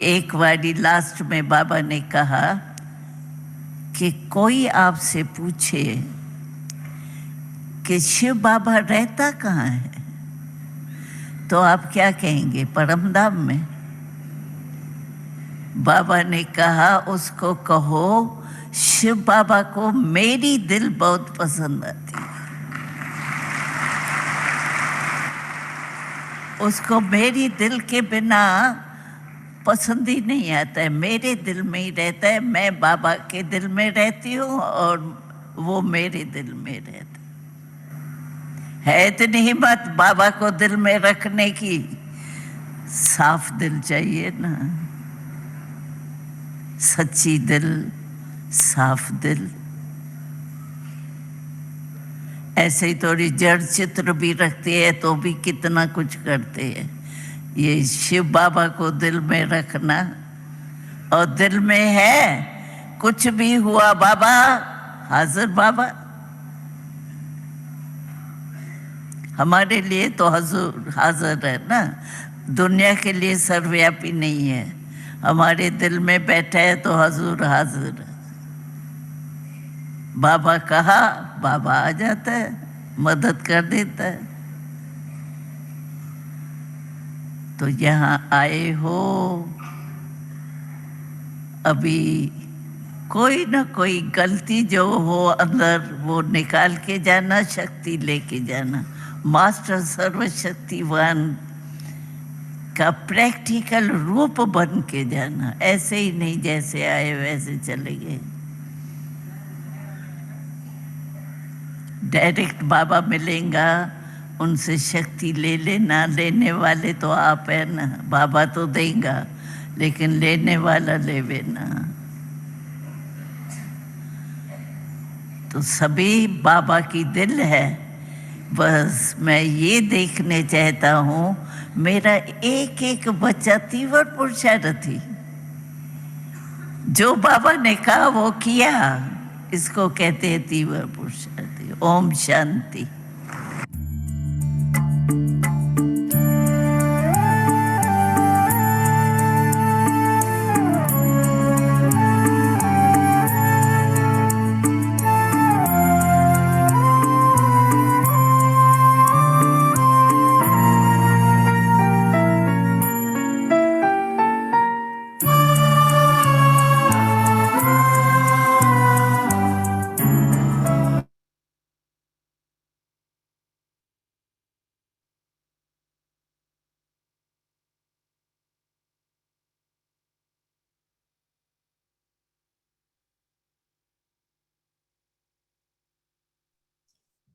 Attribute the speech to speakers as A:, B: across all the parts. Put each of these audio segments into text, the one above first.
A: एक बारी लास्ट में बाबा ने कहा कि कोई आपसे पूछे कि शिव बाबा रहता कहाँ है, तो आप क्या कहेंगे? परमधाम में। बाबा ने कहा उसको कहो शिव बाबा को मेरी दिल बहुत पसंद आती है, उसको मेरी दिल के बिना पसंद ही नहीं आता है, मेरे दिल में ही रहता है। मैं बाबा के दिल में रहती हूँ और वो मेरे दिल में रहता है। इतनी हिम्मत बाबा को दिल में रखने की। साफ दिल चाहिए ना, सच्ची दिल, साफ दिल। ऐसे ही थोड़ी जड़ चित्र भी रखते हैं तो भी कितना कुछ करते हैं। ये शिव बाबा को दिल में रखना, और दिल में है कुछ भी हुआ बाबा हाजिर। बाबा हमारे लिए तो हजूर हाजिर है ना, दुनिया के लिए सर्वव्यापी नहीं है। हमारे दिल में बैठा है तो हजूर हाजिर है। बाबा कहा बाबा आ जाता है, मदद कर देता है। तो यहाँ आए हो, अभी कोई ना कोई गलती जो हो अंदर वो निकाल के जाना, शक्ति लेके जाना। मास्टर सर्वशक्तिवान का प्रैक्टिकल रूप बन के जाना, ऐसे ही नहीं जैसे आए वैसे चले गए। डायरेक्ट बाबा मिलेगा, उनसे शक्ति ले लेना। लेने वाले तो आप है ना, बाबा तो देगा लेकिन लेने वाला लेवे ना। तो सभी बाबा की दिल है। बस मैं ये देखने चाहता हूँ मेरा एक एक बच्चा तीव्र पुरुषार्थी, जो बाबा ने कहा वो किया। इसको कहते हैं तीव्र पुरुषार्थी। Om Shanti.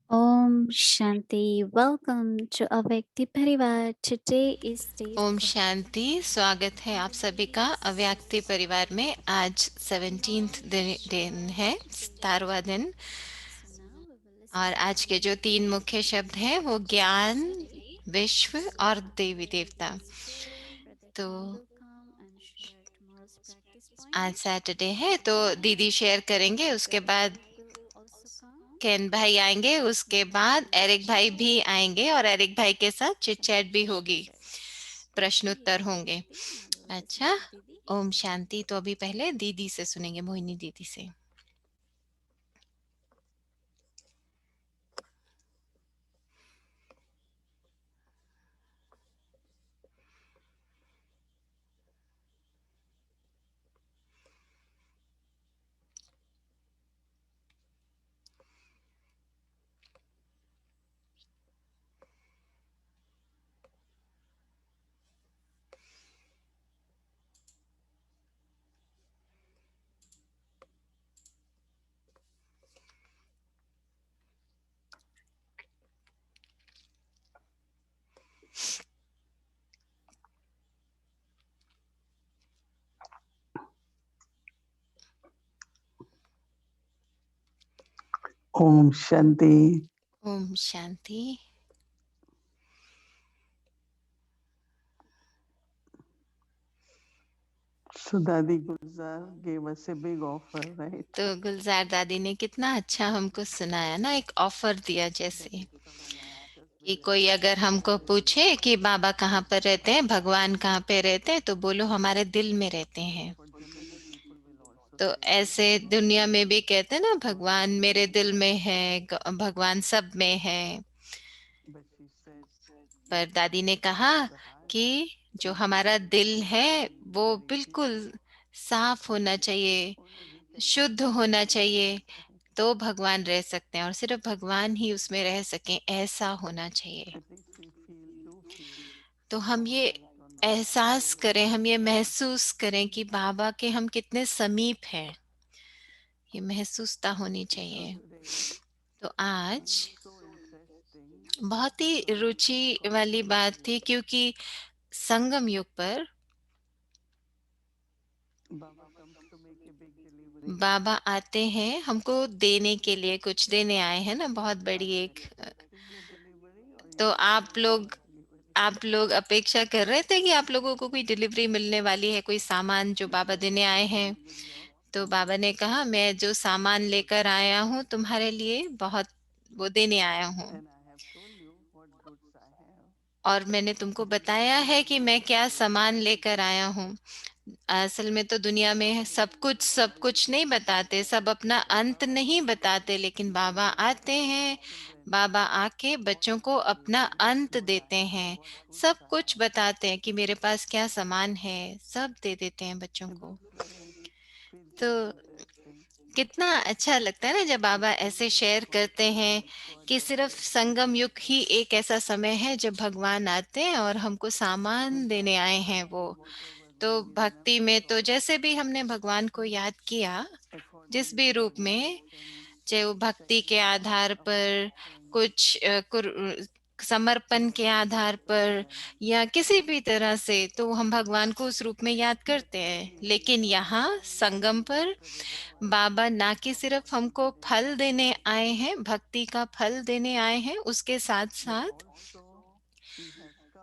B: Om Shanti. Welcome to Avyakti Parivar. Today is day
C: Om Shanti. स्वागत है आप सभी का अव्यक्ति परिवार में। आज 17th दिन है, 17वां दिन। और आज के जो 3 मुख्य शब्द हैं वो ज्ञान, विश्व और देवी देवता। तो आज सैटरडे है तो दीदी शेयर करेंगे, उसके बाद केन भाई आएंगे, उसके बाद एरिक भाई भी आएंगे और एरिक भाई के साथ चिट चैट भी होगी, प्रश्न उत्तर होंगे। अच्छा, ओम शांति। तो अभी पहले दीदी से सुनेंगे, मोहिनी दीदी से।
D: Om Shanti.
C: Om Shanti.
D: So Dadi Gulzar gave us a big offer, right?
C: तो गुलजार दादी ने कितना अच्छा हमको सुनाया ना, एक ऑफर दिया जैसे कि कोई अगर हमको पूछे कि बाबा कहाँ पर रहते हैं, भगवान कहाँ पे रहते हैं, तो बोलो हमारे दिल में रहते हैं। तो ऐसे दुनिया में भी कहते हैं ना, भगवान मेरे दिल में है, भगवान सब में है। पर दादी ने कहा कि जो हमारा दिल है वो बिल्कुल साफ होना चाहिए, शुद्ध होना चाहिए, तो भगवान रह सकते हैं, और सिर्फ भगवान ही उसमें रह सकें, ऐसा होना चाहिए। तो हम ये एहसास करें, हम ये महसूस करें कि बाबा के हम कितने समीप हैं, ये महसूसता होनी चाहिए। तो आज बहुत ही रुचि वाली बात थी, क्योंकि संगम युग पर बाबा आते हैं हमको देने के लिए, कुछ देने आए हैं ना, बहुत बड़ी एक। तो आप लोग अपेक्षा कर रहे थे कि आप लोगों को कोई डिलीवरी मिलने वाली है, कोई सामान जो बाबा देने आए हैं। तो बाबा ने कहा, मैं जो सामान लेकर आया हूँ तुम्हारे लिए, बहुत वो देने आया हूँ, और मैंने तुमको बताया है कि मैं क्या सामान लेकर आया हूँ। असल में तो दुनिया में सब कुछ नहीं बताते, सब अपना अंत नहीं बताते, लेकिन बाबा आते हैं, बाबा आके बच्चों को अपना अंत देते हैं, सब कुछ बताते हैं कि मेरे पास क्या सामान है, सब दे देते हैं बच्चों को। तो कितना अच्छा लगता है ना जब बाबा ऐसे शेयर करते हैं कि सिर्फ संगम युग ही एक ऐसा समय है जब भगवान आते हैं और हमको सामान देने आए हैं वो। तो भक्ति में तो जैसे भी हमने भगवान को याद किया, जिस भी रूप में, चाहे वो भक्ति के आधार पर, कुछ समर्पण के आधार पर, या किसी भी तरह से, तो हम भगवान को उस रूप में याद करते हैं। लेकिन यहाँ संगम पर बाबा ना कि सिर्फ हमको फल देने आए हैं, भक्ति का फल देने आए हैं,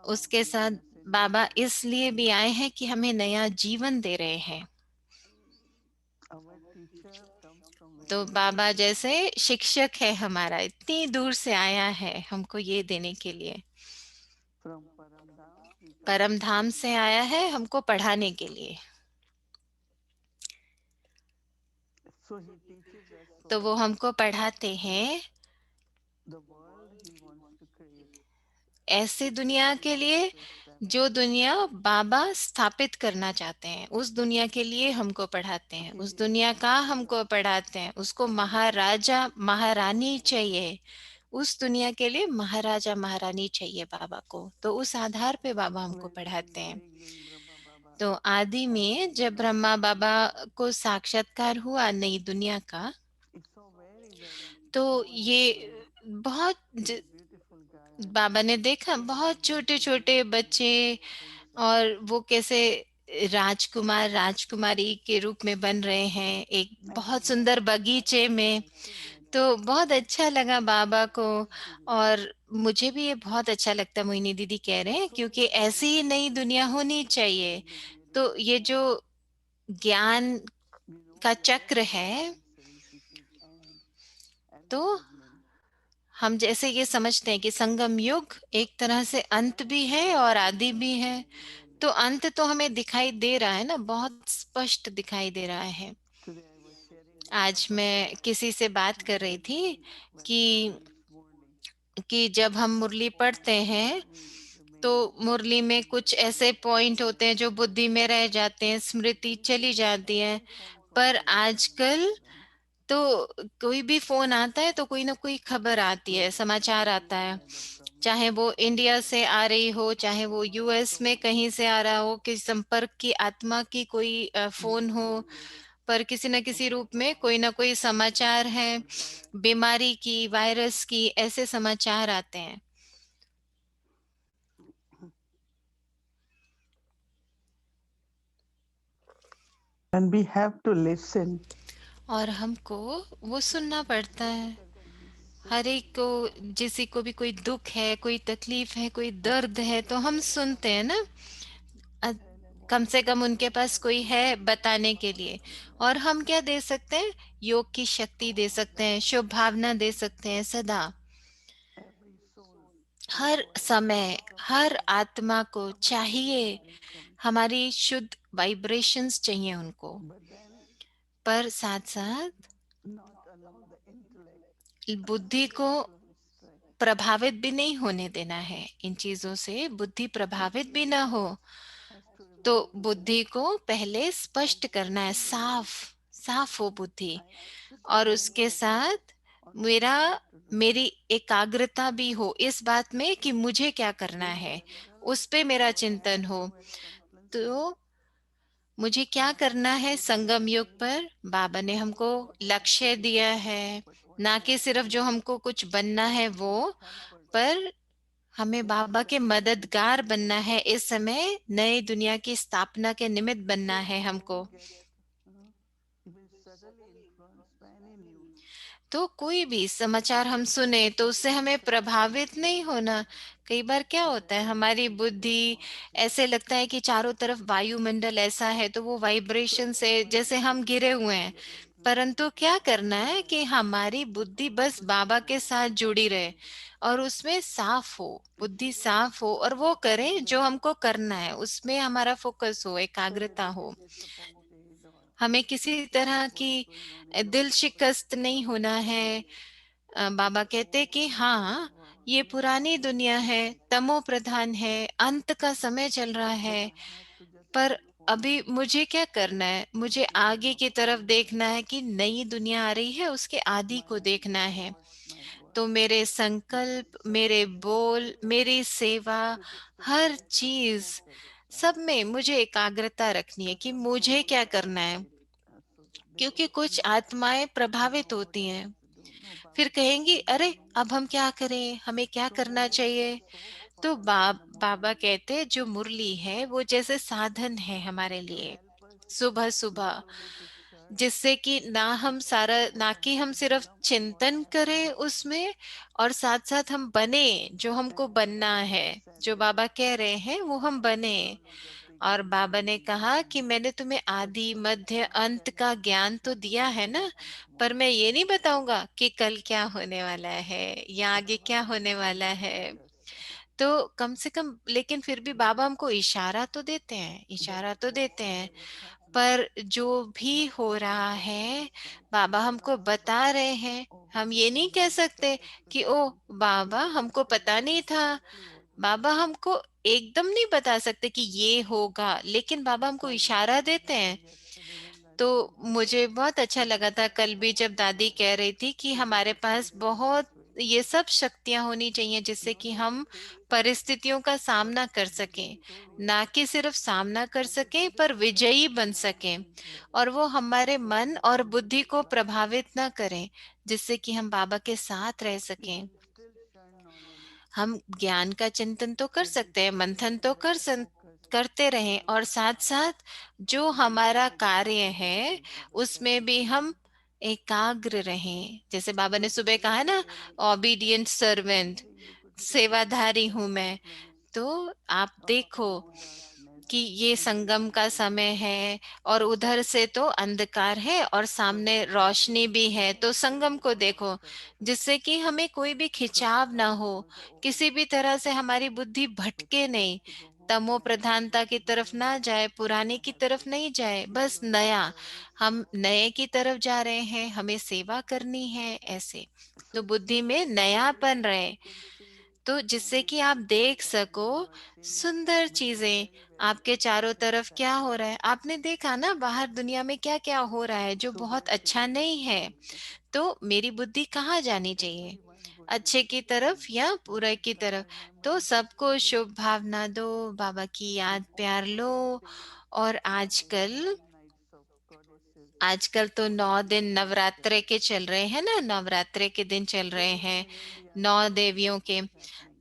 C: उसके साथ बाबा इसलिए भी आए हैं कि हमें नया जीवन दे रहे हैं। तो बाबा जैसे शिक्षक है हमारा, इतनी दूर से आया है हमको ये देने के लिए, परम धाम से आया है हमको पढ़ाने के लिए। तो वो हमको पढ़ाते हैं ऐसी दुनिया के लिए, जो दुनिया बाबा स्थापित करना चाहते हैं, उस दुनिया के लिए हमको पढ़ाते हैं, उस दुनिया का हमको पढ़ाते हैं। उसको महाराजा महारानी चाहिए, उस दुनिया के लिए महाराजा महारानी चाहिए बाबा को, तो उस आधार पे बाबा हमको पढ़ाते हैं। तो आदि में जब ब्रह्मा बाबा को साक्षात्कार हुआ नई दुनिया का, तो ये बहुत बाबा ने देखा बहुत छोटे छोटे बच्चे, और वो कैसे राजकुमार राजकुमारी के रूप में बन रहे हैं एक बहुत सुंदर बगीचे में। तो बहुत अच्छा लगा बाबा को, और मुझे भी ये बहुत अच्छा लगता है, मोहिनी दीदी कह रहे हैं, क्योंकि ऐसी ही नई दुनिया होनी चाहिए। तो ये जो ज्ञान का चक्र है, तो हम जैसे ये समझते हैं कि संगम युग एक तरह से अंत भी है और आदि भी है। तो अंत तो हमें दिखाई दे रहा है ना, बहुत स्पष्ट दिखाई दे रहा है। आज मैं किसी से बात कर रही थी कि जब हम मुरली पढ़ते हैं, तो मुरली में कुछ ऐसे पॉइंट होते हैं जो बुद्धि में रह जाते हैं, स्मृति चली जाती है। पर आजकल तो कोई भी फोन आता है तो कोई ना कोई खबर आती है, समाचार आता है, चाहे वो इंडिया से आ रही हो, चाहे वो यूएस में कहीं से आ रहा हो, कि संपर्क की आत्मा की कोई फोन हो, पर किसी न किसी रूप में कोई ना कोई समाचार है, बीमारी की, वायरस की, ऐसे समाचार आते हैं।
D: And we have to listen.
C: और हमको वो सुनना पड़ता है। हर एक को, किसी को भी कोई दुख है, कोई तकलीफ है, कोई दर्द है, तो हम सुनते हैं ना। अ- कम से कम उनके पास कोई है बताने के लिए। और हम क्या दे सकते हैं? योग की शक्ति दे सकते हैं, शुभ भावना दे सकते हैं सदा। हर समय हर आत्मा को चाहिए, हमारी शुद्ध वाइब्रेशंस चाहिए उनको, पर साथ साथ बुद्धि को प्रभावित भी नहीं होने देना है। इन चीजों से बुद्धि प्रभावित भी ना हो, तो बुद्धि को पहले स्पष्ट करना है, साफ साफ हो बुद्धि, और उसके साथ मेरा मेरी एकाग्रता भी हो इस बात में कि मुझे क्या करना है, उस पे मेरा चिंतन हो। तो मुझे क्या करना है संगम युग पर, बाबा ने हमको लक्ष्य दिया है, ना कि सिर्फ जो हमको कुछ बनना है वो, पर हमें बाबा के मददगार बनना है। इस समय नई दुनिया की स्थापना के निमित्त बनना है हमको। तो कोई भी समाचार हम सुने तो उससे हमें प्रभावित नहीं होना। कई बार क्या होता है, हमारी बुद्धि ऐसे लगता है कि चारों तरफ वायुमंडल ऐसा है, तो वो वाइब्रेशन से जैसे हम घिरे हुए हैं। परंतु क्या करना है कि हमारी बुद्धि बस बाबा के साथ जुड़ी रहे और उसमें साफ हो, बुद्धि साफ हो, और वो करें जो हमको करना है, उसमें हमारा फोकस हो, एकाग्रता हो। हमें किसी तरह की दिल शिकस्त नहीं होना है। बाबा कहते कि हाँ, ये पुरानी दुनिया है, तमो प्रधान है, अंत का समय चल रहा है, पर अभी मुझे क्या करना है, मुझे आगे की तरफ देखना है कि नई दुनिया आ रही है, उसके आदि को देखना है। तो मेरे संकल्प, मेरे बोल, मेरी सेवा, हर चीज, सब में मुझे एकाग्रता रखनी है कि मुझे क्या करना है। क्योंकि कुछ आत्माएं प्रभावित होती हैं, फिर कहेंगी अरे अब हम क्या करें, हमें क्या करना चाहिए। तो बाबा कहते जो मुरली है वो जैसे साधन है हमारे लिए, सुबह सुबह, जिससे कि ना कि हम सिर्फ चिंतन करें उसमें, और साथ साथ हम बने जो हमको बनना है, जो बाबा कह रहे हैं वो हम बने। और बाबा ने कहा कि मैंने तुम्हें आदि मध्य अंत का ज्ञान तो दिया है ना, पर मैं ये नहीं बताऊंगा कि कल क्या होने वाला है या आगे क्या होने वाला है। तो कम से कम, लेकिन फिर भी बाबा हमको इशारा तो देते हैं, इशारा तो देते हैं, पर जो भी हो रहा है बाबा हमको बता रहे हैं। हम ये नहीं कह सकते कि ओ बाबा हमको पता नहीं था। बाबा हमको एकदम नहीं बता सकते कि ये होगा, लेकिन बाबा हमको इशारा देते हैं। तो मुझे बहुत अच्छा लगा था कल भी जब दादी कह रही थी कि हमारे पास बहुत ये सब शक्तियां होनी चाहिए जिससे कि हम परिस्थितियों का सामना कर सकें, ना कि सिर्फ सामना कर सकें पर विजयी बन सकें, और वो हमारे मन और बुद्धि को प्रभावित ना करें, जिससे कि हम बाबा के साथ रह सकें। हम ज्ञान का चिंतन तो कर सकते हैं, मंथन तो करते रहें, और साथ साथ जो हमारा कार्य है उसमें भी हम एकाग्र रहें। जैसे बाबा ने सुबह कहा ना, ओबीडियंट सर्वेंट, सेवाधारी हूं मैं। तो आप देखो कि ये संगम का समय है, और उधर से तो अंधकार है और सामने रोशनी भी है, तो संगम को देखो, जिससे कि हमें कोई भी खिंचाव ना हो, किसी भी तरह से हमारी बुद्धि भटके नहीं, तमो प्रधानता की तरफ ना जाए, पुराने की तरफ नहीं जाए, बस नया, हम नए की तरफ जा रहे हैं, हमें सेवा करनी है ऐसे। तो बुद्धि में नयापन रहे, तो जिससे कि आप देख सको सुंदर चीजें, आपके चारों तरफ क्या हो रहा है। आपने देखा ना बाहर दुनिया में क्या क्या हो रहा है जो बहुत अच्छा नहीं है, तो मेरी बुद्धि कहाँ जानी चाहिए, अच्छे की तरफ या बुरे की तरफ। तो सबको शुभ भावना दो, बाबा की याद प्यार लो। और आजकल आजकल तो 9 दिन नवरात्रे के चल रहे हैं ना, नवरात्रे के दिन चल रहे हैं, 9 देवियों के।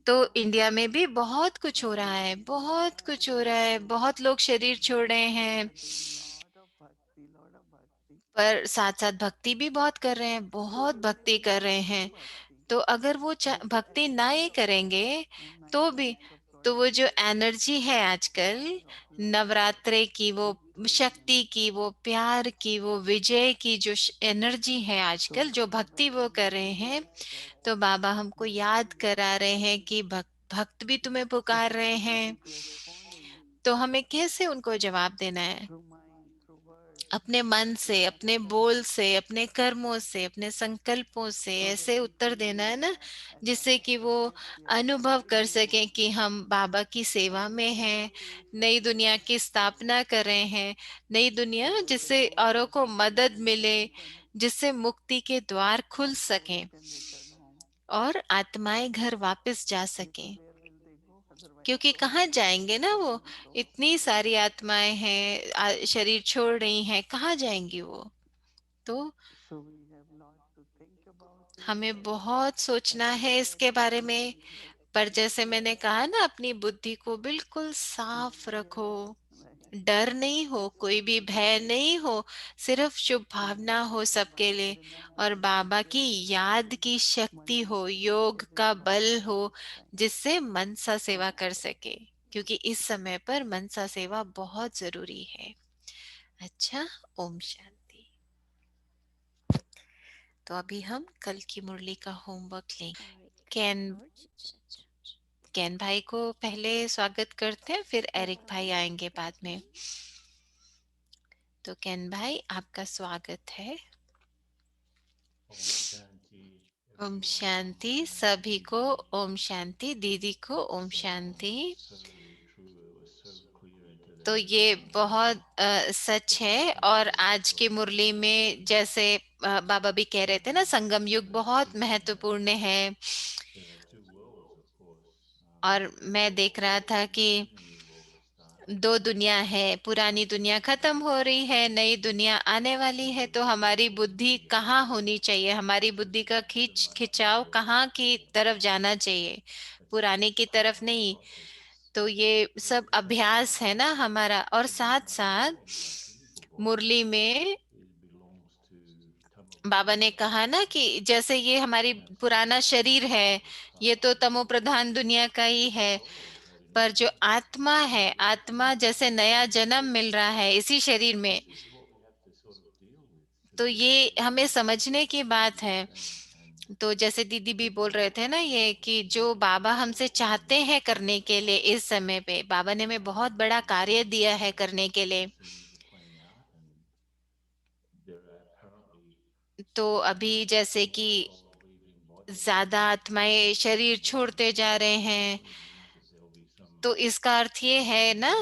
C: तो इंडिया में भी बहुत कुछ हो रहा है, बहुत कुछ हो रहा है, बहुत लोग शरीर छोड़ रहे हैं, पर साथ साथ भक्ति भी बहुत कर रहे हैं, बहुत भक्ति कर रहे हैं। तो अगर वो भक्ति ना ही करेंगे तो भी, तो वो जो एनर्जी है आजकल नवरात्रे की, वो शक्ति की, वो प्यार की, वो विजय की जो एनर्जी है आजकल, जो भक्ति वो कर रहे हैं, तो बाबा हमको याद करा रहे हैं कि भक्त भी तुम्हें पुकार रहे हैं, तो हमें कैसे उनको जवाब देना है? अपने मन से, अपने बोल से, अपने कर्मों से, अपने संकल्पों से ऐसे उत्तर देना है ना, जिससे कि वो अनुभव कर सकें कि हम बाबा की सेवा में हैं, नई दुनिया की स्थापना कर रहे हैं, नई दुनिया जिससे औरों को मदद मिले, जिससे मुक्ति के द्वार खुल सकें और आत्माएं घर वापस जा सकें। क्योंकि कहाँ जाएंगे ना वो, इतनी सारी आत्माएं हैं, शरीर छोड़ रही हैं, कहाँ जाएंगी वो? तो हमें बहुत सोचना है इसके बारे में। पर जैसे मैंने कहा ना, अपनी बुद्धि को बिल्कुल साफ रखो, डर नहीं हो, कोई भी भय नहीं हो, सिर्फ शुभ भावना हो सबके लिए, और बाबा की याद की शक्ति हो, योग का बल हो, जिससे मनसा सेवा कर सके, क्योंकि इस समय पर मनसा सेवा बहुत जरूरी है। अच्छा, ओम शांति। तो अभी हम कल की मुरली का होमवर्क लेंगे। कैन भाई को पहले स्वागत करते हैं, फिर एरिक भाई आएंगे बाद में। तो कैन भाई, आपका स्वागत है। ओम शांति सभी को। ओम शांति दीदी को। ओम शांति। तो ये बहुत सच है। और आज की मुरली में जैसे बाबा भी कह रहे थे ना, संगम युग बहुत महत्वपूर्ण है। और मैं देख रहा था कि दो दुनिया है, पुरानी दुनिया खत्म हो रही है, नई दुनिया आने वाली है। तो हमारी बुद्धि कहाँ होनी चाहिए, हमारी बुद्धि का खिंचाव कहाँ की तरफ जाना चाहिए, पुराने की तरफ नहीं। तो ये सब अभ्यास है ना हमारा। और साथ साथ मुरली में बाबा ने कहा ना कि जैसे ये हमारी पुराना शरीर है, ये तो तमो प्रधान दुनिया का ही है, पर जो आत्मा है, आत्मा जैसे नया जन्म मिल रहा है इसी शरीर में, तो ये हमें समझने की बात है। तो जैसे दीदी भी बोल रहे थे ना, ये कि जो बाबा हमसे चाहते हैं करने के लिए, इस समय पे बाबा ने हमें बहुत बड़ा कार्य दिया है करने के लिए। तो अभी जैसे कि ज्यादा आत्माएं शरीर छोड़ते जा रहे हैं, तो इसका अर्थ ये है ना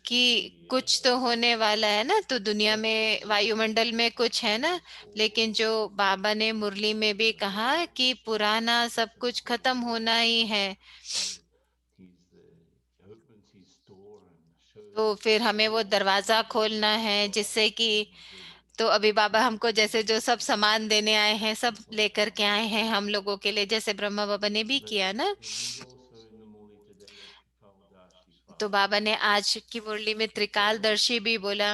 C: कि कुछ तो होने वाला है ना। तो दुनिया में, वायुमंडल में कुछ है ना। लेकिन जो बाबा ने मुरली में भी कहा कि पुराना सब कुछ खत्म होना ही है, तो फिर हमें वो दरवाजा खोलना है, जिससे कि, तो अभी बाबा हमको जैसे जो सब सामान देने आए हैं, सब लेकर के आए हैं हम लोगों के लिए, जैसे ब्रह्मा बाबा ने भी किया ना। तो बाबा ने आज की मुरली में त्रिकालदर्शी भी बोला।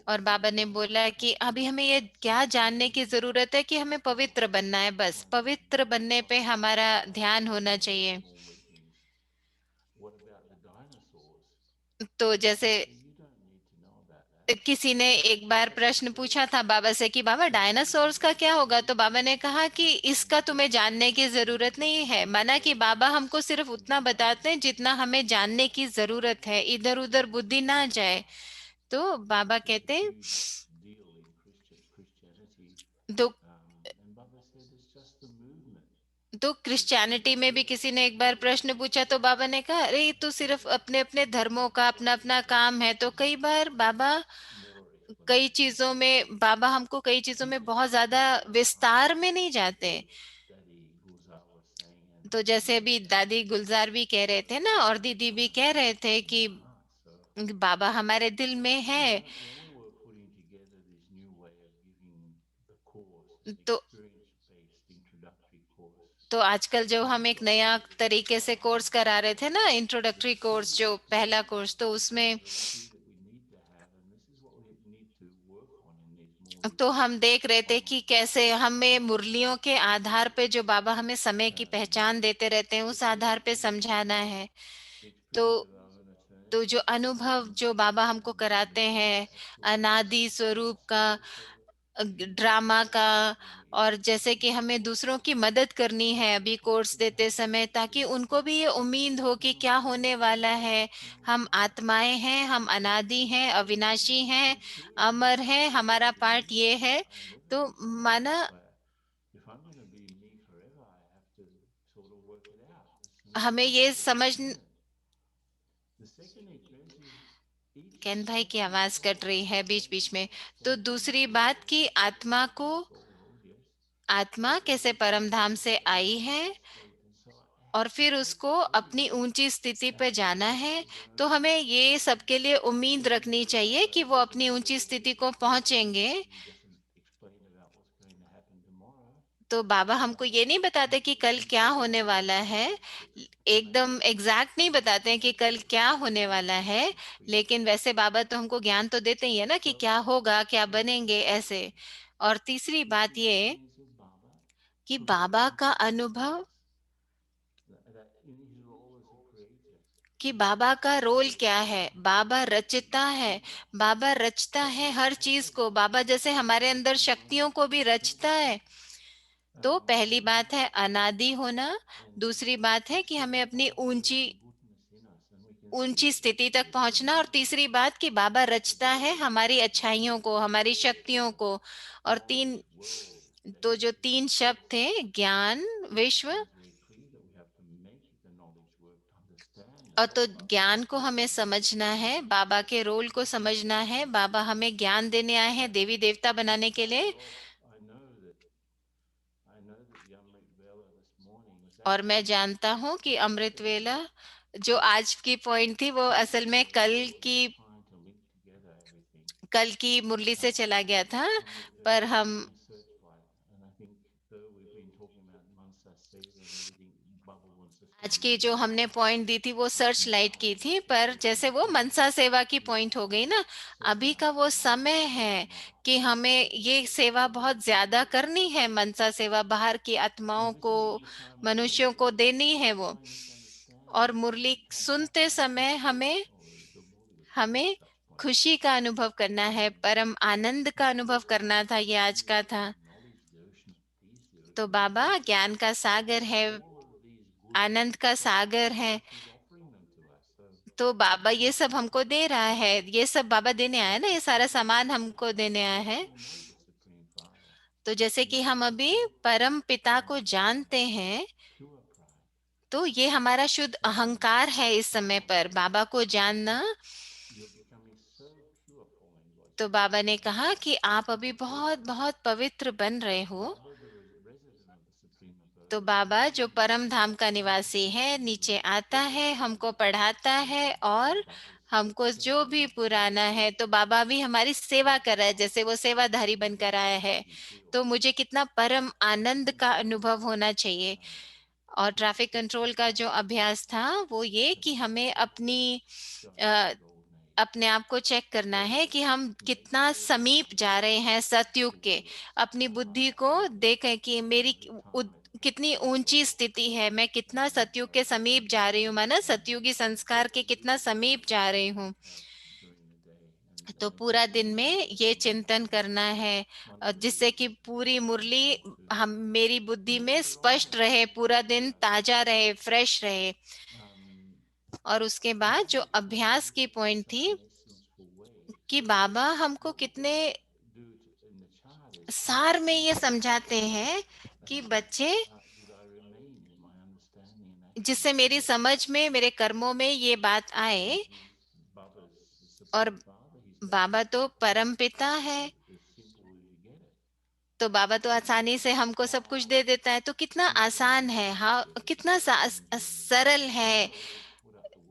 C: और बाबा ने बोला कि अभी हमें ये क्या जानने की जरूरत है कि हमें पवित्र बनना है, बस पवित्र बनने पे हमारा ध्यान होना चाहिए। तो जैसे किसी ने एक बार प्रश्न पूछा था बाबा से कि बाबा डायनासोर्स का क्या होगा, तो बाबा ने कहा कि इसका तुम्हें जानने की जरूरत नहीं है। माना कि बाबा हमको सिर्फ उतना बताते हैं जितना हमें जानने की जरूरत है, इधर उधर बुद्धि ना जाए। तो बाबा कहते हैं, तो क्रिश्चियनिटी में भी किसी ने एक बार प्रश्न पूछा, तो बाबा ने कहा अरे ये तो सिर्फ अपने अपने धर्मों का अपना अपना काम है। तो कई बार बाबा, कई चीजों में बाबा हमको कई चीजों में बहुत ज्यादा विस्तार में नहीं जाते। तो जैसे अभी दादी गुलजार भी कह रहे थे ना, और दीदी भी कह रहे थे कि बाबा हमारे दिल में है। तो आजकल जो हम एक नया तरीके से कोर्स करा रहे थे ना, इंट्रोडक्टरी कोर्स, जो पहला कोर्स, तो उसमें तो हम देख रहे थे कि कैसे हमें मुरलियों के आधार पे, जो बाबा हमें समय की पहचान देते रहते हैं, उस आधार पे समझाना है। तो जो अनुभव जो बाबा हमको कराते हैं, अनादि स्वरूप का, ड्रामा का, और जैसे कि हमें दूसरों की मदद करनी है अभी कोर्स देते समय, ताकि उनको भी ये उम्मीद हो कि क्या होने वाला है। हम आत्माएं हैं, हम अनादि हैं, अविनाशी हैं, अमर हैं, हमारा पार्ट ये है। तो माना हमें ये समझ, कैन भाई की आवाज कट रही है बीच बीच में। तो दूसरी बात कि आत्मा कैसे परम धाम से आई है और फिर उसको अपनी ऊंची स्थिति पर जाना है। तो हमें ये सबके लिए उम्मीद रखनी चाहिए कि वो अपनी ऊंची स्थिति को पहुंचेंगे। तो बाबा हमको ये नहीं बताते कि कल क्या होने वाला है, एकदम एग्जैक्ट नहीं बताते हैं कि कल क्या होने वाला है। लेकिन वैसे बाबा तो हमको ज्ञान तो देते ही है ना कि क्या होगा, क्या बनेंगे ऐसे। और तीसरी बात ये कि बाबा का अनुभव, कि बाबा का रोल क्या है। बाबा रचता है, बाबा रचता है हर चीज को। बाबा जैसे हमारे अंदर शक्तियों को भी रचता है। तो पहली बात है अनादि होना, दूसरी बात है कि हमें अपनी ऊंची ऊंची स्थिति तक पहुंचना, और तीसरी बात कि बाबा रचता है हमारी अच्छाइयों को, हमारी शक्तियों को। और तो जो तीन शब्द थे, ज्ञान, विश्व, और तो ज्ञान को हमें समझना है, बाबा के रोल को समझना है। बाबा हमें ज्ञान देने आए हैं देवी देवता बनाने के लिए। और मैं जानता हूं कि अमृत वेला जो आज की पॉइंट थी वो असल में कल की मुरली से चला गया था। पर हम आज की जो हमने पॉइंट दी थी वो सर्च लाइट की थी, पर जैसे वो मनसा सेवा की पॉइंट हो गई ना। अभी का वो समय है कि हमें ये सेवा बहुत ज्यादा करनी है। मनसा सेवा बाहर की आत्माओं को, मनुष्यों को देनी है वो। और मुरली सुनते समय हमें हमें खुशी का अनुभव करना है, परम आनंद का अनुभव करना था, ये आज का था। तो बाबा ज्ञान का सागर है, आनंद का सागर है। तो बाबा ये सब हमको दे रहा है, ये सब बाबा देने आया है ना, ये सारा सामान हमको देने आया है। तो जैसे कि हम अभी परम पिता को जानते हैं, तो ये हमारा शुद्ध अहंकार है इस समय पर बाबा को जानना। तो बाबा ने कहा कि आप अभी बहुत बहुत पवित्र बन रहे हो। तो बाबा जो परम धाम का निवासी है नीचे आता है, हमको पढ़ाता है, और हमको जो भी पुराना है, तो बाबा भी हमारी सेवा कर रहा है जैसे वो सेवाधारी बनकर आया है। तो मुझे कितना परम आनंद का अनुभव होना चाहिए। और ट्रैफिक कंट्रोल का जो अभ्यास था वो ये कि हमें अ, अपने आप को चेक करना है कि हम कितना समीप जा रहे हैं सतयुग के। अपनी बुद्धि को देखें कि मेरी कितनी ऊंची स्थिति है, मैं कितना सतयुग के समीप जा रही हूँ, माना सतयुगी संस्कार के कितना समीप जा रही हूँ। तो पूरा दिन में ये चिंतन करना है, जिससे कि पूरी मुरली हम मेरी बुद्धि में स्पष्ट रहे, पूरा दिन ताजा रहे, फ्रेश रहे। और उसके बाद जो अभ्यास की पॉइंट थी कि बाबा हमको कितने सार में ये समझाते हैं कि बच्चे, जिससे मेरी समझ में, मेरे कर्मों में ये बात आए। और बाबा तो परम पिता है, तो बाबा तो आसानी से हमको सब कुछ दे देता है। तो कितना आसान है, हाँ, कितना सरल है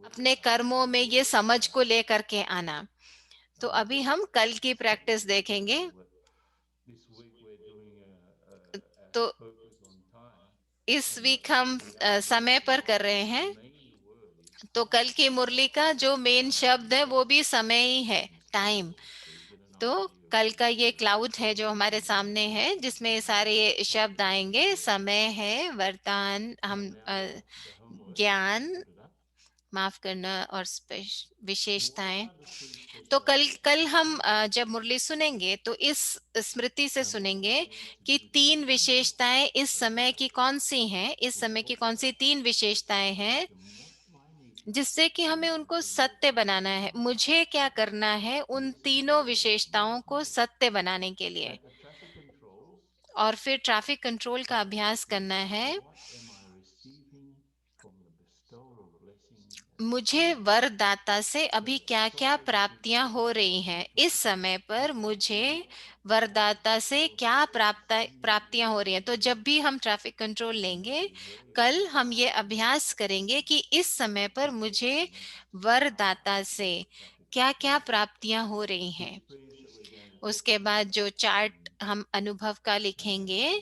C: अपने कर्मों में ये समझ को लेकर के आना। तो अभी हम कल की प्रैक्टिस देखेंगे। तो इस वीक हम समय पर कर रहे हैं। तो कल की मुरली का जो मेन शब्द है वो भी समय ही है, टाइम। तो कल का ये क्लाउड है जो हमारे सामने है, जिसमें सारे ये शब्द आएंगे। समय है, वरदान, हम ज्ञान, माफ करना और विशेषताएं। तो कल कल हम जब मुरली सुनेंगे तो इस स्मृति से सुनेंगे कि 3 विशेषताएं इस समय की कौन सी हैं, इस समय की कौन सी 3 विशेषताएं हैं जिससे कि हमें उनको सत्य बनाना है। मुझे क्या करना है उन तीनों विशेषताओं को सत्य बनाने के लिए, और फिर ट्रैफिक कंट्रोल का अभ्यास करना है। मुझे वरदाता से अभी क्या क्या प्राप्तियां हो रही हैं, इस समय पर मुझे वरदाता से क्या प्राप्तियां हो रही हैं। तो जब भी हम ट्रैफिक कंट्रोल लेंगे, कल हम ये अभ्यास करेंगे कि इस समय पर मुझे वरदाता से क्या क्या प्राप्तियां हो रही हैं। उसके बाद जो चार्ट हम अनुभव का लिखेंगे,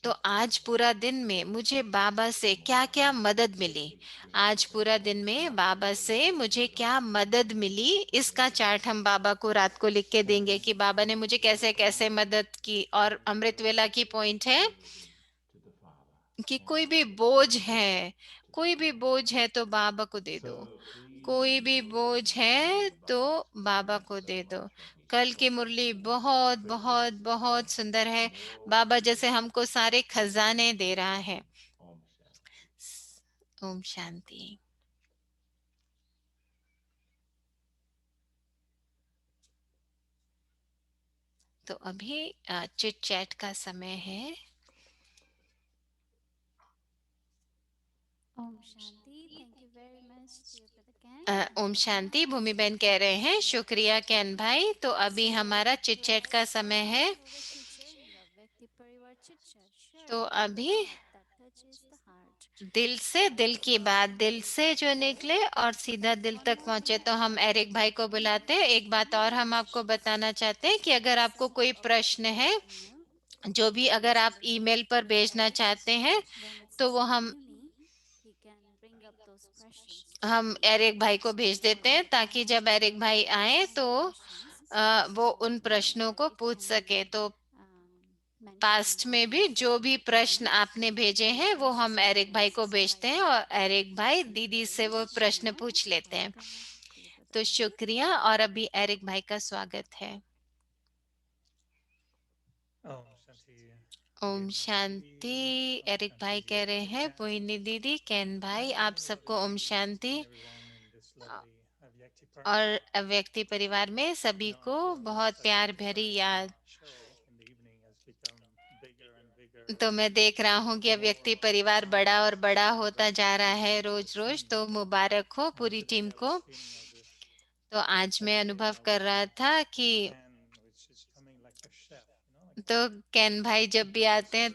C: तो आज पूरा दिन में मुझे बाबा से क्या क्या मदद मिली, आज पूरा दिन में बाबा से मुझे क्या मदद मिली, इसका चार्ट हम बाबा को रात को लिख के देंगे कि बाबा ने मुझे कैसे कैसे मदद की। और अमृत वेला की पॉइंट है कि कोई भी बोझ है, कोई भी बोझ है तो बाबा को दे दो, कोई भी बोझ है तो बाबा को दे दो। कल की मुरली बहुत बहुत बहुत सुंदर है। बाबा जैसे हमको सारे खजाने दे रहा है। ओम शांति। तो अभी चिट चैट का समय है।
B: ओम शांति। Thank you very much dear brother कैन।
C: ओम शांति। भूमि बहन कह रहे हैं शुक्रिया कैन भाई। तो अभी हमारा चिट चैट का समय है। तो अभी दिल से, दिल की बात दिल से जो निकले और सीधा दिल तक पहुंचे। तो हम एरिक भाई को बुलाते हैं। एक बात और हम आपको बताना चाहते हैं कि अगर आपको कोई प्रश्न है, जो भी अगर आप ईमेल पर भेजना चाहते हैं, तो वो हम एरिक भाई को भेज देते हैं, ताकि जब एरिक भाई आए तो वो उन प्रश्नों को पूछ सके। तो पास्ट में भी जो भी प्रश्न आपने भेजे हैं वो हम एरिक भाई को भेजते हैं, और एरिक भाई दीदी से वो प्रश्न पूछ लेते हैं। तो शुक्रिया। और अभी एरिक भाई का स्वागत है।
E: ओम शांति।
C: ओम शांति। एरिक भाई कह रहे हैं मोहिनी दीदी, कैन भाई, आप सबको ओम शांति। और अव्यक्ति परिवार में सभी को बहुत प्यार भरी याद। तो मैं देख रहा हूँ कि अव्यक्ति परिवार बड़ा और बड़ा होता जा रहा है रोज रोज। तो मुबारक हो पूरी टीम को। तो आज मैं अनुभव कर रहा था कि तो कैन भाई जब भी आते हैं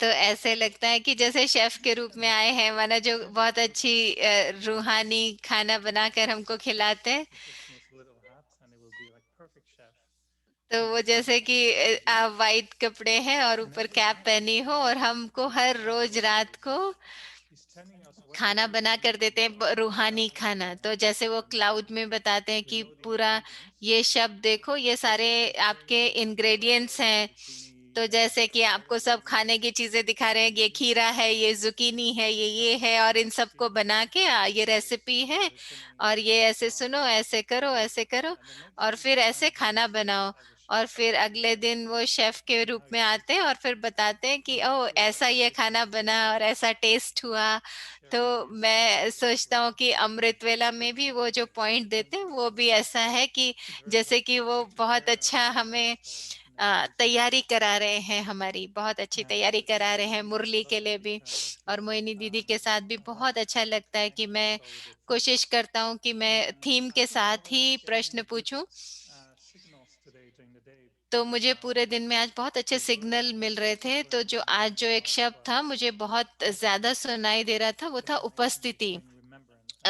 C: तो ऐसे लगता है कि जैसे शेफ के रूप में आए हैं, माना जो बहुत अच्छी रूहानी खाना बनाकर हमको खिलाते हैं। तो वो जैसे कि आप वाइट कपड़े हैं और ऊपर कैप पहनी हो, और हमको हर रोज रात को खाना बना कर देते हैं, रूहानी खाना। तो जैसे वो क्लाउड में बताते हैं कि पूरा ये शब्द देखो, ये सारे आपके इंग्रेडिएंट्स हैं। तो जैसे कि आपको सब खाने की चीजें दिखा रहे हैं, ये खीरा है, ये जुकीनी है, ये है, और इन सबको बना के ये रेसिपी है, और ये ऐसे सुनो, ऐसे करो, ऐसे करो, और फिर ऐसे खाना बनाओ। और फिर अगले दिन वो शेफ के रूप में आते हैं और फिर बताते हैं कि ओ ऐसा ये खाना बना और ऐसा टेस्ट हुआ। तो मैं सोचता हूँ कि अमृत वेला में भी वो जो पॉइंट देते हैं वो भी ऐसा है कि जैसे कि वो बहुत अच्छा हमें तैयारी करा रहे हैं, हमारी बहुत अच्छी तैयारी करा रहे हैं मुरली के लिए भी। और मोहिनी दीदी के साथ भी बहुत अच्छा लगता है कि मैं कोशिश करता हूँ कि मैं थीम के साथ ही प्रश्न पूछूं। तो मुझे पूरे दिन में आज बहुत अच्छे सिग्नल मिल रहे थे। तो जो आज जो एक शब्द था मुझे बहुत ज्यादा सुनाई दे रहा था, वो था उपस्थिति।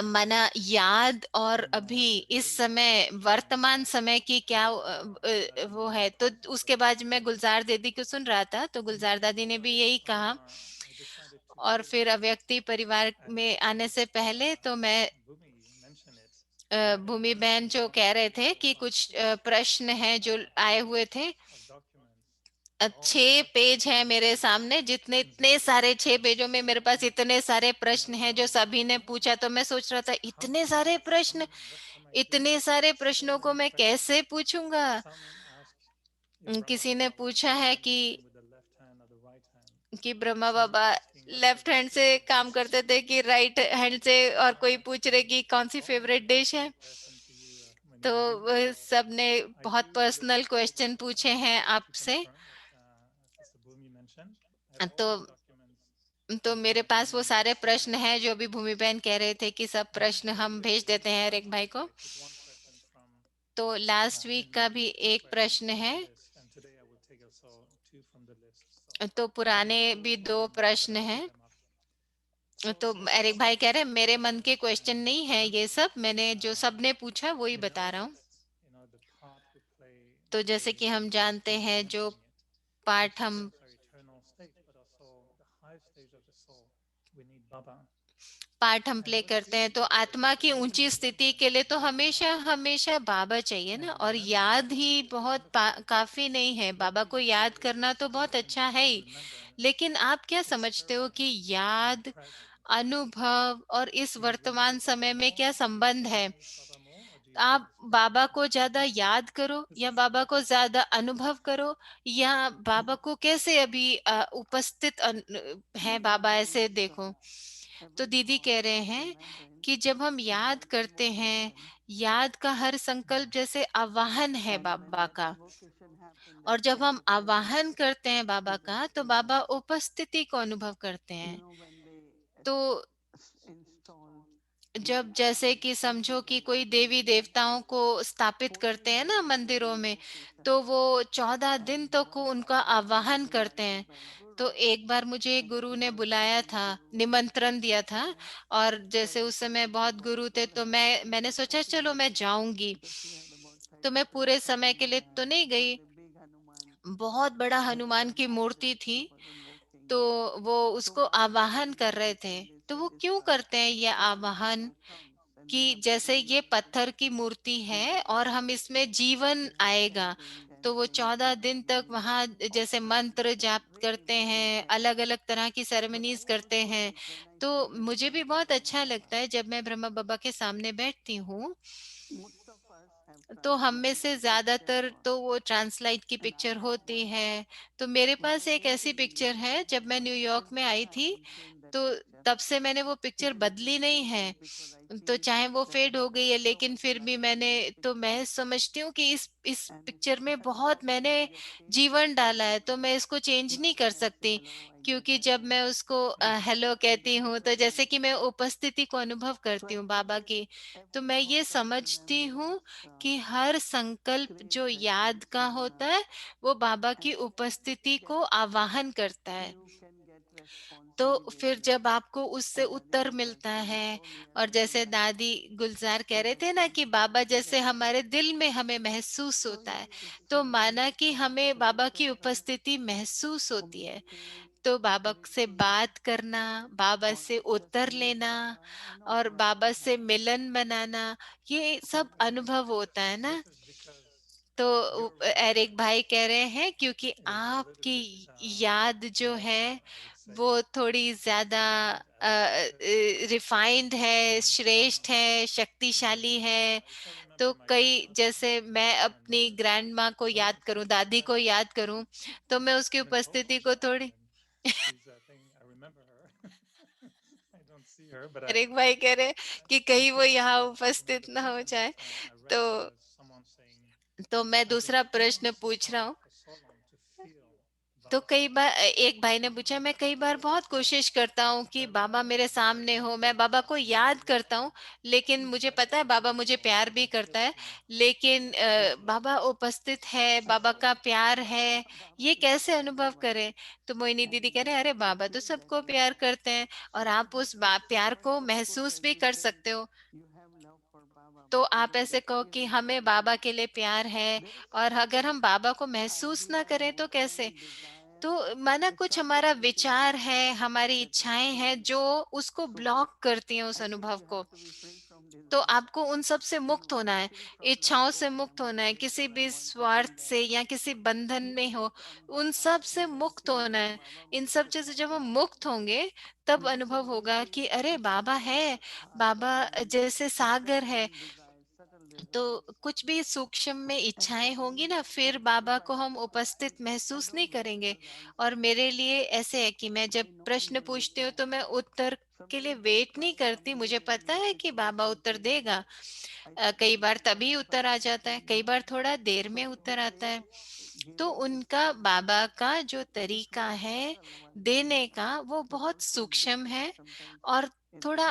C: माना याद, और अभी इस समय वर्तमान समय की क्या वो है। तो उसके बाद मैं गुलजार दीदी को सुन रहा था, तो गुलजार दादी ने भी यही कहा। और फिर अव्यक्ति परिवार में आने से पहले तो मैं भूमि बहन जो कह रहे थे कि कुछ प्रश्न हैं जो आए हुए थे, 6 पेज है मेरे सामने, जितने इतने सारे 6 पेजों में मेरे पास इतने सारे प्रश्न हैं जो सभी ने पूछा। तो मैं सोच रहा था इतने सारे प्रश्न, इतने सारे प्रश्नों को मैं कैसे पूछूंगा। किसी ने पूछा है कि ब्रह्मा बाबा लेफ्ट हैंड से काम करते थे कि राइट हैंड से, और कोई पूछ रहे कि कौन सी फेवरेट डिश है। तो सबने बहुत पर्सनल क्वेश्चन पूछे हैं आपसे। तो मेरे पास वो सारे प्रश्न हैं जो भी भूमि बहन कह रहे थे कि सब प्रश्न हम भेज देते हैं एक भाई को। तो लास्ट वीक का भी एक प्रश्न है, तो पुराने भी 2 प्रश्न हैं। तो एरिक भाई कह रहे हैं मेरे मन के क्वेश्चन नहीं है ये सब, मैंने जो सबने पूछा वही बता रहा हूँ। तो जैसे कि हम जानते हैं जो पाठ हम प्ले करते हैं, तो आत्मा की ऊंची स्थिति के लिए तो हमेशा हमेशा बाबा चाहिए ना। और याद ही बहुत काफी नहीं है, बाबा को याद करना तो बहुत अच्छा है ही, लेकिन आप क्या समझते हो कि याद, अनुभव और इस वर्तमान समय में क्या संबंध है? आप बाबा को ज्यादा याद करो या बाबा को ज्यादा अनुभव करो, या बाबा को कैसे अभी उपस्थित है बाबा, ऐसे देखो। तो दीदी कह रहे हैं कि जब हम याद करते हैं, याद का हर संकल्प जैसे आवाहन है बाबा का, और जब हम आवाहन करते हैं बाबा का तो बाबा उपस्थिति को अनुभव करते हैं। तो जब जैसे कि समझो कि कोई देवी देवताओं को स्थापित करते हैं ना मंदिरों में, तो वो 14 दिन तक को उनका आवाहन करते हैं। तो एक बार मुझे गुरु ने बुलाया था, निमंत्रण दिया था, और जैसे उस समय बहुत गुरु थे तो मैंने सोचा चलो मैं जाऊंगी। तो मैं पूरे समय के लिए तो नहीं गई। बहुत बड़ा हनुमान की मूर्ति थी, तो वो उसको आवाहन कर रहे थे। तो वो क्यों करते हैं ये आवाहन? कि जैसे ये पत्थर की मूर्ति है और हम इसमें जीवन आएगा, तो वो 14 दिन तक वहां जैसे मंत्र जाप करते हैं, अलग अलग तरह की सेरेमनीज करते हैं। तो मुझे भी बहुत अच्छा लगता है जब मैं ब्रह्मा बाबा के सामने बैठती हूँ। तो हम में से ज्यादातर तो वो ट्रांसलाइट की पिक्चर होती है। तो मेरे पास एक ऐसी पिक्चर है, जब मैं न्यूयॉर्क में आई थी तो तब से मैंने वो पिक्चर बदली नहीं है। तो चाहे वो फेड हो गई है, लेकिन फिर भी मैं समझती हूँ कि इस पिक्चर में बहुत मैंने जीवन डाला है, तो मैं इसको चेंज नहीं कर सकती। क्योंकि जब मैं उसको हेलो कहती हूँ तो जैसे कि मैं उपस्थिति को अनुभव करती हूँ बाबा की। तो मैं ये समझती हूँ कि हर संकल्प जो याद का होता है वो बाबा की उपस्थिति को आवाहन करता है। तो फिर जब आपको उससे उत्तर मिलता है, और जैसे दादी गुलजार कह रहे थे ना कि बाबा जैसे हमारे दिल में हमें महसूस होता है, तो माना कि हमें बाबा की उपस्थिति महसूस होती है। तो बाबा से बात करना, बाबा से उत्तर लेना और बाबा से मिलन बनाना, ये सब अनुभव होता है ना। तो एरिक भाई कह रहे हैं क्योंकि आपकी याद जो है वो थोड़ी ज्यादा रिफाइंड है, श्रेष्ठ है, शक्तिशाली है। तो कई जैसे मैं अपनी ग्रैंड माँ को याद करूं, दादी को याद करूं, तो मैं उसकी उपस्थिति को थोड़ी एरिक भाई कह रहे हैं कि कहीं वो यहाँ उपस्थित ना हो जाए। तो मैं दूसरा प्रश्न पूछ रहा हूँ। तो कई बार एक भाई ने पूछा, मैं कई बार बहुत कोशिश करता हूँ कि बाबा मेरे सामने हो, मैं बाबा को याद करता हूँ, लेकिन मुझे पता है बाबा मुझे प्यार भी करता है, लेकिन बाबा उपस्थित है, बाबा का प्यार है, ये कैसे अनुभव करें? तो मोहिनी दीदी कह रहे अरे बाबा तो सबको प्यार करते हैं, और आप उस प्यार को महसूस भी कर सकते हो। तो आप ऐसे कहो कि हमें बाबा के लिए प्यार है, और अगर हम बाबा को महसूस ना करें तो कैसे? तो माना कुछ हमारा विचार है, हमारी इच्छाएं हैं जो उसको ब्लॉक करती हैं उस अनुभव को। तो आपको उन सब से मुक्त होना है, इच्छाओं से मुक्त होना है, किसी भी स्वार्थ से या किसी बंधन में हो, उन सब से मुक्त होना है। इन सब चीज़ से जब हम मुक्त होंगे, तब अनुभव होगा कि अरे बाबा है, बाबा जैसे सागर है। तो कुछ भी सूक्ष्म में इच्छाएं होंगी ना, फिर बाबा को हम उपस्थित महसूस नहीं करेंगे। और मेरे लिए ऐसे है कि मैं जब प्रश्न पूछती हूँ तो मैं उत्तर के लिए वेट नहीं करती, मुझे पता है कि बाबा उत्तर देगा। कई बार तभी उत्तर आ जाता है, कई बार थोड़ा देर में उत्तर आता है। तो उनका, बाबा का जो तरीका है देने का, वो बहुत सूक्ष्म है और थोड़ा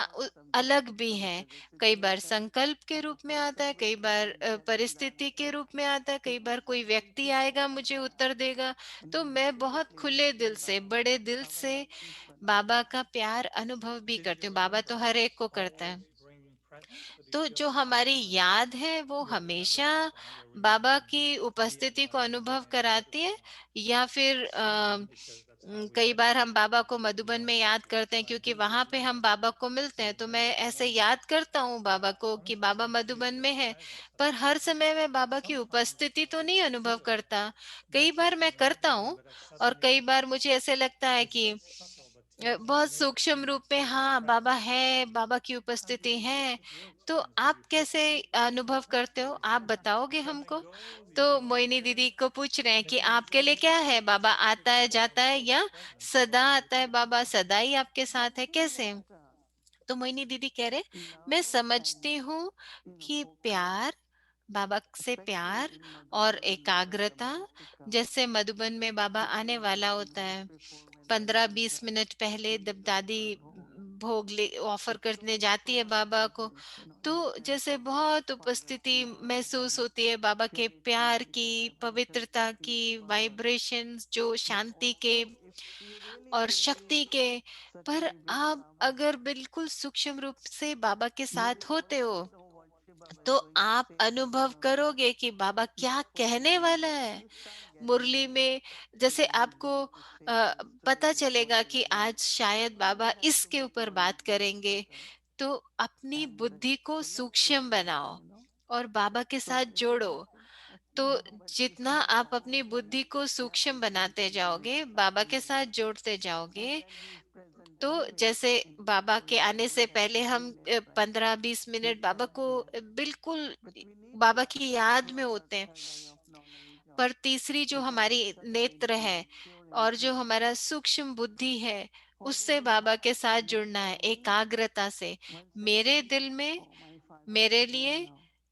C: अलग भी है। कई बार संकल्प के रूप में आता है, कई बार परिस्थिति के रूप में आता है, कई बार कोई व्यक्ति आएगा मुझे उत्तर देगा। तो मैं बहुत खुले दिल से, बड़े दिल से बाबा का प्यार अनुभव भी करती हूँ। बाबा तो हर एक को करता है। तो जो हमारी याद है वो हमेशा बाबा की उपस्थिति को अनुभव कराती है, या फिर कई बार हम बाबा को मधुबन में याद करते हैं क्योंकि वहां पे हम बाबा को मिलते हैं, तो मैं ऐसे याद करता हूँ बाबा को कि बाबा मधुबन में है। पर हर समय मैं बाबा की उपस्थिति तो नहीं अनुभव करता। कई बार मैं करता हूँ, और कई बार मुझे ऐसे लगता है कि बहुत सूक्ष्म रूप में हाँ बाबा है, बाबा की उपस्थिति है। तो आप कैसे अनुभव करते हो, आप बताओगे हमको? तो मोइनी दीदी को पूछ रहे हैं कि आपके लिए क्या है, बाबा आता है जाता है या सदा आता है, बाबा सदा ही आपके साथ है, कैसे? तो मोइनी दीदी कह रहे, मैं समझती हूँ कि प्यार, बाबा से प्यार और एकाग्रता, जैसे मधुबन में बाबा आने वाला होता है, 15-20 मिनट पहले जब दादी भोग ले ऑफर करने जाती है बाबा को, तो जैसे बहुत उपस्थिति महसूस होती है बाबा के प्यार की, पवित्रता की, वाइब्रेशंस जो शांति के और शक्ति के। पर आप अगर बिल्कुल सूक्ष्म रूप से बाबा के साथ होते हो, तो आप अनुभव करोगे कि बाबा क्या कहने वाला है मुरली में। जैसे आपको पता चलेगा कि आज शायद बाबा इसके ऊपर बात करेंगे। तो अपनी बुद्धि को सूक्ष्म बनाओ और बाबा के साथ जोड़ो। तो जितना आप अपनी बुद्धि को सूक्ष्म बनाते जाओगे, बाबा के साथ जोड़ते जाओगे, तो जैसे बाबा के आने से पहले हम 15-20 मिनट बाबा को बिल्कुल बाबा की याद में होते हैं। पर तीसरी जो हमारी नेत्र है और जो हमारा सूक्ष्म बुद्धि है, उससे बाबा के साथ जुड़ना है एकाग्रता से। मेरे दिल में, मेरे लिए,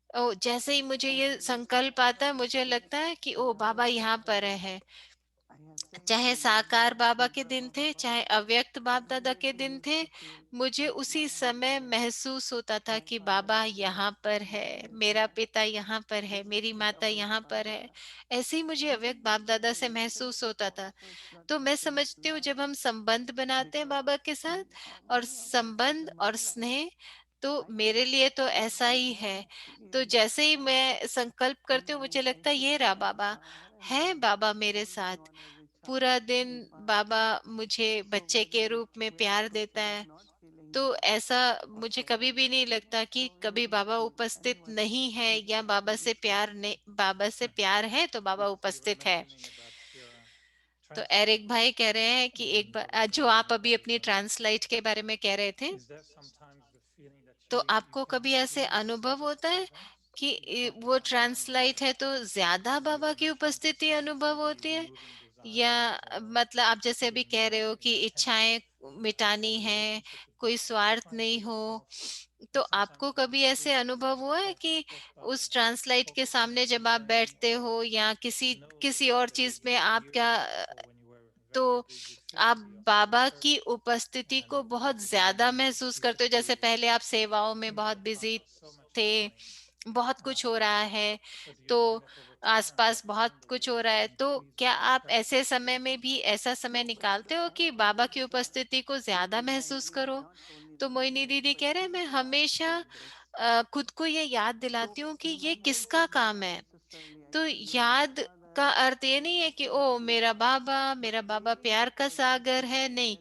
C: ओ जैसे ही मुझे ये संकल्प आता है, मुझे लगता है कि ओ बाबा यहाँ पर है। चाहे साकार बाबा के दिन थे, चाहे अव्यक्त बाप दादा के दिन थे, मुझे उसी समय महसूस होता था कि बाबा यहाँ पर है, मेरा पिता यहाँ पर है, मेरी माता यहाँ पर है। ऐसे ही मुझे अव्यक्त बाप दादा से महसूस होता था। तो मैं समझती हूँ जब हम संबंध बनाते हैं बाबा के साथ, और संबंध और स्नेह, तो मेरे लिए तो ऐसा ही है। तो जैसे ही मैं संकल्प करती हूँ, मुझे लगता है ये रहा बाबा है, बाबा मेरे साथ पूरा दिन। बाबा मुझे बच्चे के रूप में प्यार देता है। तो ऐसा मुझे कभी भी नहीं लगता कि कभी बाबा उपस्थित नहीं है, या बाबा से प्यार नहीं, बाबा से प्यार है तो बाबा उपस्थित है। तो एरिक भाई कह रहे हैं कि एक बार जो आप अभी अपनी ट्रांसलाइट के बारे में कह रहे थे, तो आपको कभी ऐसे अनुभव होता है कि वो ट्रांसलाइट है तो ज्यादा बाबा की उपस्थिति अनुभव होती है, या मतलब आप जैसे अभी कह रहे हो कि इच्छाएं मिटानी है, कोई स्वार्थ नहीं हो, तो आपको कभी ऐसे अनुभव हुआ है कि उस ट्रांसलाइट के सामने जब आप बैठते हो या किसी किसी और चीज में आप क्या, तो आप बाबा की उपस्थिति को बहुत ज्यादा महसूस करते हो? जैसे पहले आप सेवाओं में बहुत बिजी थे, बहुत कुछ हो रहा है, तो आसपास बहुत कुछ हो रहा है, तो क्या आप ऐसे समय में भी ऐसा समय निकालते हो कि बाबा की उपस्थिति को ज्यादा महसूस करो? तो मोइनी दीदी कह रहे हैं, मैं हमेशा खुद को ये याद दिलाती हूँ कि ये किसका काम है। तो याद का अर्थ ये नहीं है कि ओ मेरा बाबा प्यार का सागर है, नहीं।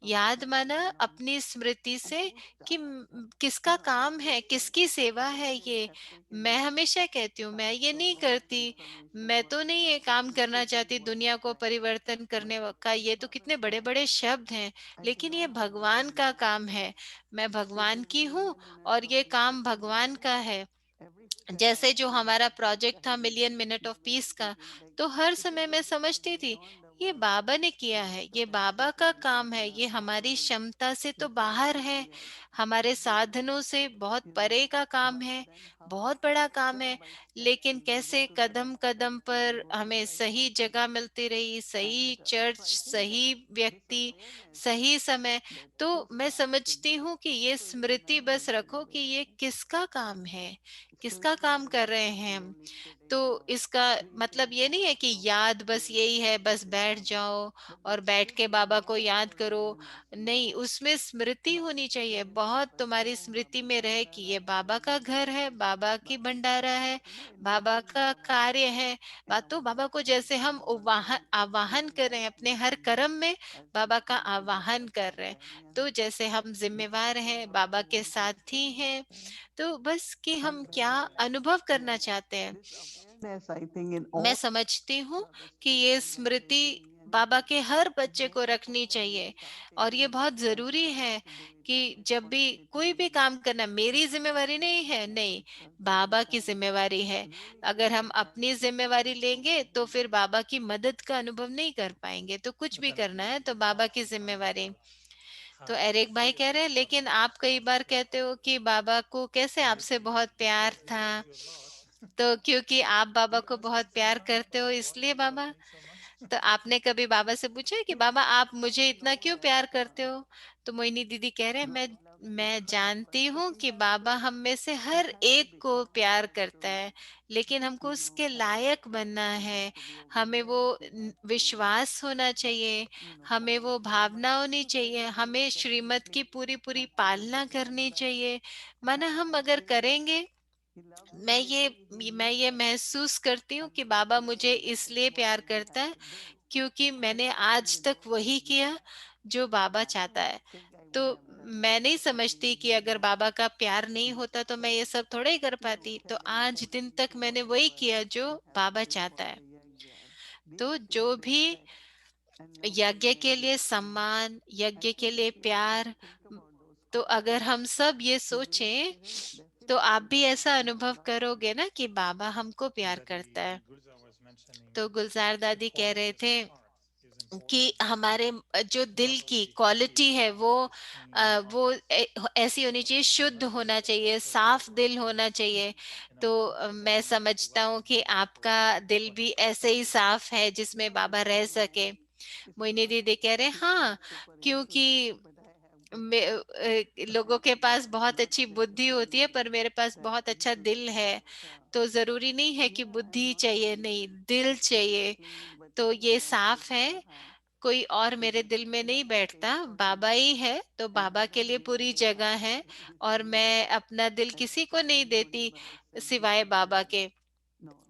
C: याद माना अपनी स्मृति से कि किसका काम है, किसकी सेवा है ये। मैं हमेशा कहती हूँ मैं ये नहीं करती, मैं तो नहीं ये काम करना चाहती दुनिया को परिवर्तन करने का, ये तो कितने बड़े बड़े शब्द हैं, लेकिन ये भगवान का काम है। मैं भगवान की हूँ और ये काम भगवान का है। जैसे जो हमारा प्रोजेक्ट था मिलियन मिनट ऑफ पीस का, तो हर समय मैं समझती थी ये बाबा ने किया है, ये बाबा का काम है, ये हमारी क्षमता से तो बाहर है, हमारे साधनों से बहुत परे का काम है, बहुत बड़ा काम है। लेकिन कैसे कदम कदम पर हमें सही जगह मिलती रही, सही चर्च, सही व्यक्ति, सही समय। तो मैं समझती हूँ कि ये स्मृति बस रखो कि ये किसका काम है, किसका काम कर रहे हैं हम। तो इसका मतलब ये नहीं है कि याद बस यही है, बस बैठ जाओ और बैठ के बाबा को याद करो। नहीं, उसमें स्मृति होनी चाहिए, बहुत तुम्हारी स्मृति में रहे कि ये बाबा का घर है, बाबा की भंडारा है, बाबा का कार्य है। बात तो बाबा को जैसे हम आवाहन कर रहे हैं अपने हर कर्म में, बाबा का आवाहन कर रहे हैं। तो जैसे हम जिम्मेवार हैं, बाबा के साथी हैं, तो बस कि हम क्या अनुभव करना चाहते हैं। मैं समझती हूँ कि ये स्मृति बाबा के हर बच्चे को रखनी चाहिए, और ये बहुत जरूरी है कि जब भी कोई भी काम करना मेरी जिम्मेवारी नहीं है, नहीं, बाबा की जिम्मेवारी है। अगर हम अपनी जिम्मेवारी लेंगे तो फिर बाबा की मदद का अनुभव नहीं कर पाएंगे। तो कुछ भी करना है तो बाबा की जिम्मेवारी। तो एरिक भाई कह रहे हैं लेकिन आप कई बार कहते हो कि बाबा को कैसे आपसे बहुत प्यार था। तो क्योंकि आप बाबा को बहुत प्यार करते हो इसलिए बाबा। तो आपने कभी बाबा से पूछा है कि बाबा आप मुझे इतना क्यों प्यार करते हो? तो मोहिनी दीदी कह रहे हैं मैं जानती हूँ कि बाबा हम में से हर एक को प्यार करता है, लेकिन हमको उसके लायक बनना है। हमें वो विश्वास होना चाहिए, हमें वो भावना होनी चाहिए, हमें श्रीमत की पूरी पूरी पालना करनी चाहिए। माना हम अगर करेंगे, मैं ये महसूस करती हूँ कि बाबा मुझे इसलिए प्यार करता है क्योंकि मैंने आज तक वही किया जो बाबा चाहता है। तो मैं नहीं समझती कि अगर बाबा का प्यार नहीं होता तो मैं ये सब थोड़ा ही कर पाती। तो आज दिन तक मैंने वही किया जो बाबा चाहता है। तो जो भी यज्ञ के लिए सम्मान, यज्ञ के लिए प्यार, तो अगर हम सब ये सोचें तो आप भी ऐसा अनुभव करोगे ना कि बाबा हमको प्यार करता है। तो गुलजार दादी कह रहे थे कि हमारे जो दिल की क्वालिटी है वो ऐसी होनी चाहिए, शुद्ध होना चाहिए, साफ दिल होना चाहिए। तो मैं समझता हूँ कि आपका दिल भी ऐसे ही साफ है जिसमें बाबा रह सके। मोहिनी दीदी कह रहे हैं हाँ, क्योंकि लोगों के पास बहुत अच्छी बुद्धि होती है पर मेरे पास बहुत अच्छा दिल है। तो जरूरी नहीं है कि बुद्धि चाहिए, नहीं, दिल चाहिए। तो ये साफ है, कोई और मेरे दिल में नहीं बैठता, बाबा ही है, तो बाबा के लिए पूरी जगह है। और मैं अपना दिल किसी को नहीं देती सिवाय बाबा के।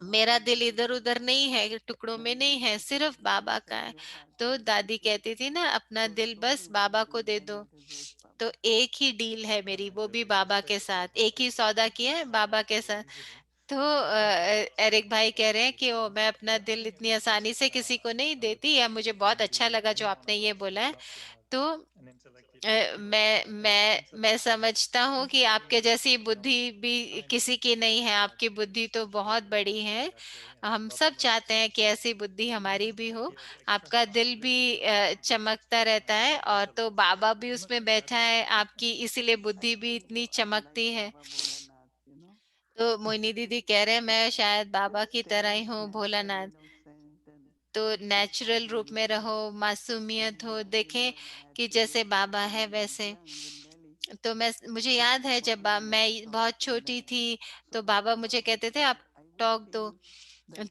C: मेरा दिल इधर उधर नहीं है, टुकड़ों में नहीं है, सिर्फ बाबा का है। तो दादी कहती थी ना अपना दिल बस बाबा को दे दो। तो एक ही डील है मेरी, वो भी बाबा के साथ, एक ही सौदा किया है बाबा के साथ। तो एरिक भाई कह रहे हैं कि ओ मैं अपना दिल इतनी आसानी से किसी को नहीं देती, या मुझे बहुत अच्छा लगा जो आपने ये बोला है। तो मैं समझता हूँ कि आपके जैसी बुद्धि भी किसी की नहीं है, आपकी बुद्धि तो बहुत बड़ी है। हम सब चाहते हैं कि ऐसी बुद्धि हमारी भी हो। आपका दिल भी चमकता रहता है, और तो बाबा भी उसमें बैठा है आपकी, इसीलिए बुद्धि भी इतनी चमकती है। तो मोहिनी दीदी कह रहे हैं मैं शायद बाबा की तरह ही हूँ, भोलानाथ। तो नेचुरल रूप में रहो, मासूमियत हो, देखें कि जैसे बाबा है वैसे। तो मुझे याद है जब मैं बहुत छोटी थी तो बाबा मुझे कहते थे आप टॉक दो।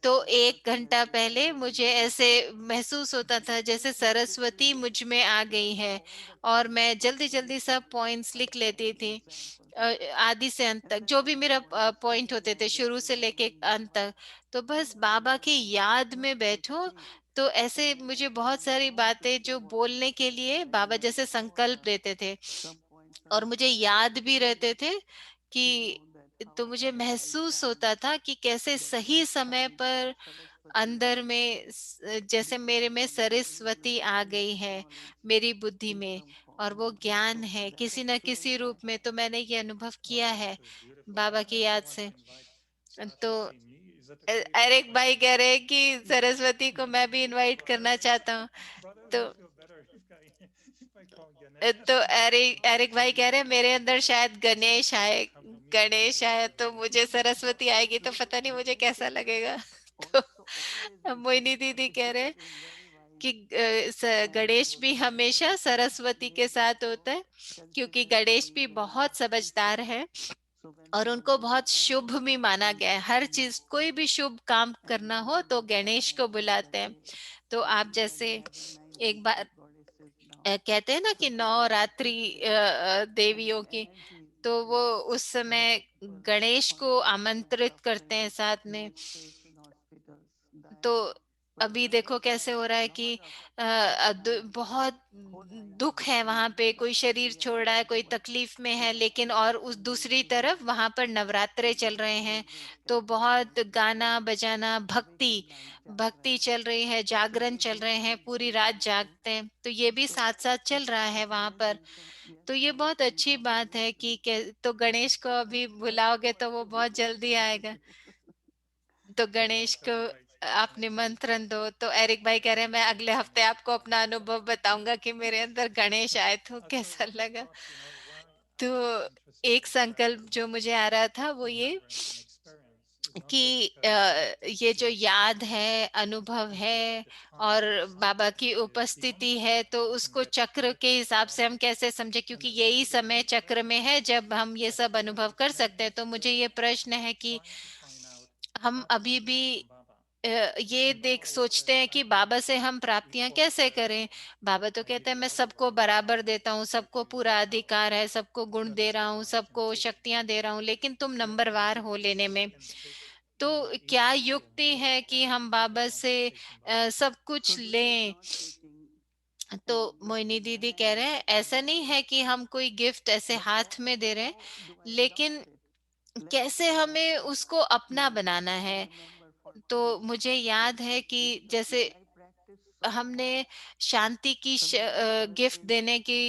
C: तो 1 घंटा पहले मुझे ऐसे महसूस होता था जैसे सरस्वती मुझ में आ गई है, और मैं जल्दी जल्दी सब पॉइंट्स लिख लेती थी। आदि से अंत तक जो भी मेरा पॉइंट होते थे, शुरू से लेके अंत तक। तो बस बाबा की याद में बैठो तो ऐसे मुझे बहुत सारी बातें जो बोलने के लिए बाबा जैसे संकल्प देते थे और मुझे याद भी रहते थे कि, तो मुझे महसूस होता था कि कैसे सही समय पर अंदर में जैसे मेरे में सरस्वती आ गई है मेरी बुद्धि में, और वो ज्ञान है किसी न किसी रूप में। तो मैंने ये अनुभव किया है बाबा की याद से। तो एरिक भाई कह रहे हैं कि सरस्वती को मैं भी इनवाइट करना चाहता हूँ। तो एरिक एरिक भाई कह रहे हैं मेरे अंदर शायद गणेश आए, गणेश आए तो मुझे सरस्वती आएगी तो पता नहीं मुझे कैसा लगेगा। तो मोहिनी दीदी कह रहे हैं कि गणेश भी हमेशा सरस्वती के साथ होता है, क्योंकि गणेश भी बहुत समझदार है और उनको बहुत शुभ भी माना गया है। हर चीज कोई भी शुभ काम करना हो तो गणेश को बुलाते हैं। तो आप जैसे एक बार कहते हैं ना कि नवरात्रि देवियों की, तो वो उस समय गणेश को आमंत्रित करते हैं साथ में। तो अभी देखो कैसे हो रहा है कि बहुत दुख है वहां पे, कोई शरीर छोड़ रहा है, कोई तकलीफ में है, लेकिन और उस दूसरी तरफ वहां पर नवरात्रे चल रहे हैं, तो बहुत गाना बजाना भक्ति भक्ति चल रही है, जागरण चल रहे हैं, पूरी रात जागते हैं, तो ये भी साथ साथ चल रहा है वहां पर। तो ये बहुत अच्छी बात है कि तो गणेश को अभी बुलाओगे तो वो बहुत जल्दी आएगा। तो गणेश को आप निमंत्रण दो। तो एरिक भाई कह रहे हैं मैं अगले हफ्ते आपको अपना अनुभव बताऊंगा कि मेरे अंदर गणेश आए तो कैसा लगा। तो एक संकल्प जो मुझे आ रहा था वो ये कि ये जो याद है, अनुभव है और बाबा की उपस्थिति है, तो उसको चक्र के हिसाब से हम कैसे समझे, क्योंकि यही समय चक्र में है जब हम ये सब अनुभव कर सकते हैं। तो मुझे ये प्रश्न है कि हम अभी भी ये देख सोचते हैं कि बाबा से हम प्राप्तियां कैसे करें। बाबा तो कहते हैं मैं सबको बराबर देता हूँ, सबको पूरा अधिकार है, सबको गुण दे रहा हूँ, सबको शक्तियां दे रहा हूँ, लेकिन तुम नंबरवार हो लेने में। तो क्या युक्ति है कि हम बाबा से सब कुछ लें। तो मोइनी दीदी कह रहे हैं ऐसा नहीं है कि हम कोई गिफ्ट ऐसे हाथ में दे रहे हैं, लेकिन कैसे हमें उसको अपना बनाना है। तो मुझे याद है कि जैसे हमने शांति की गिफ्ट देने की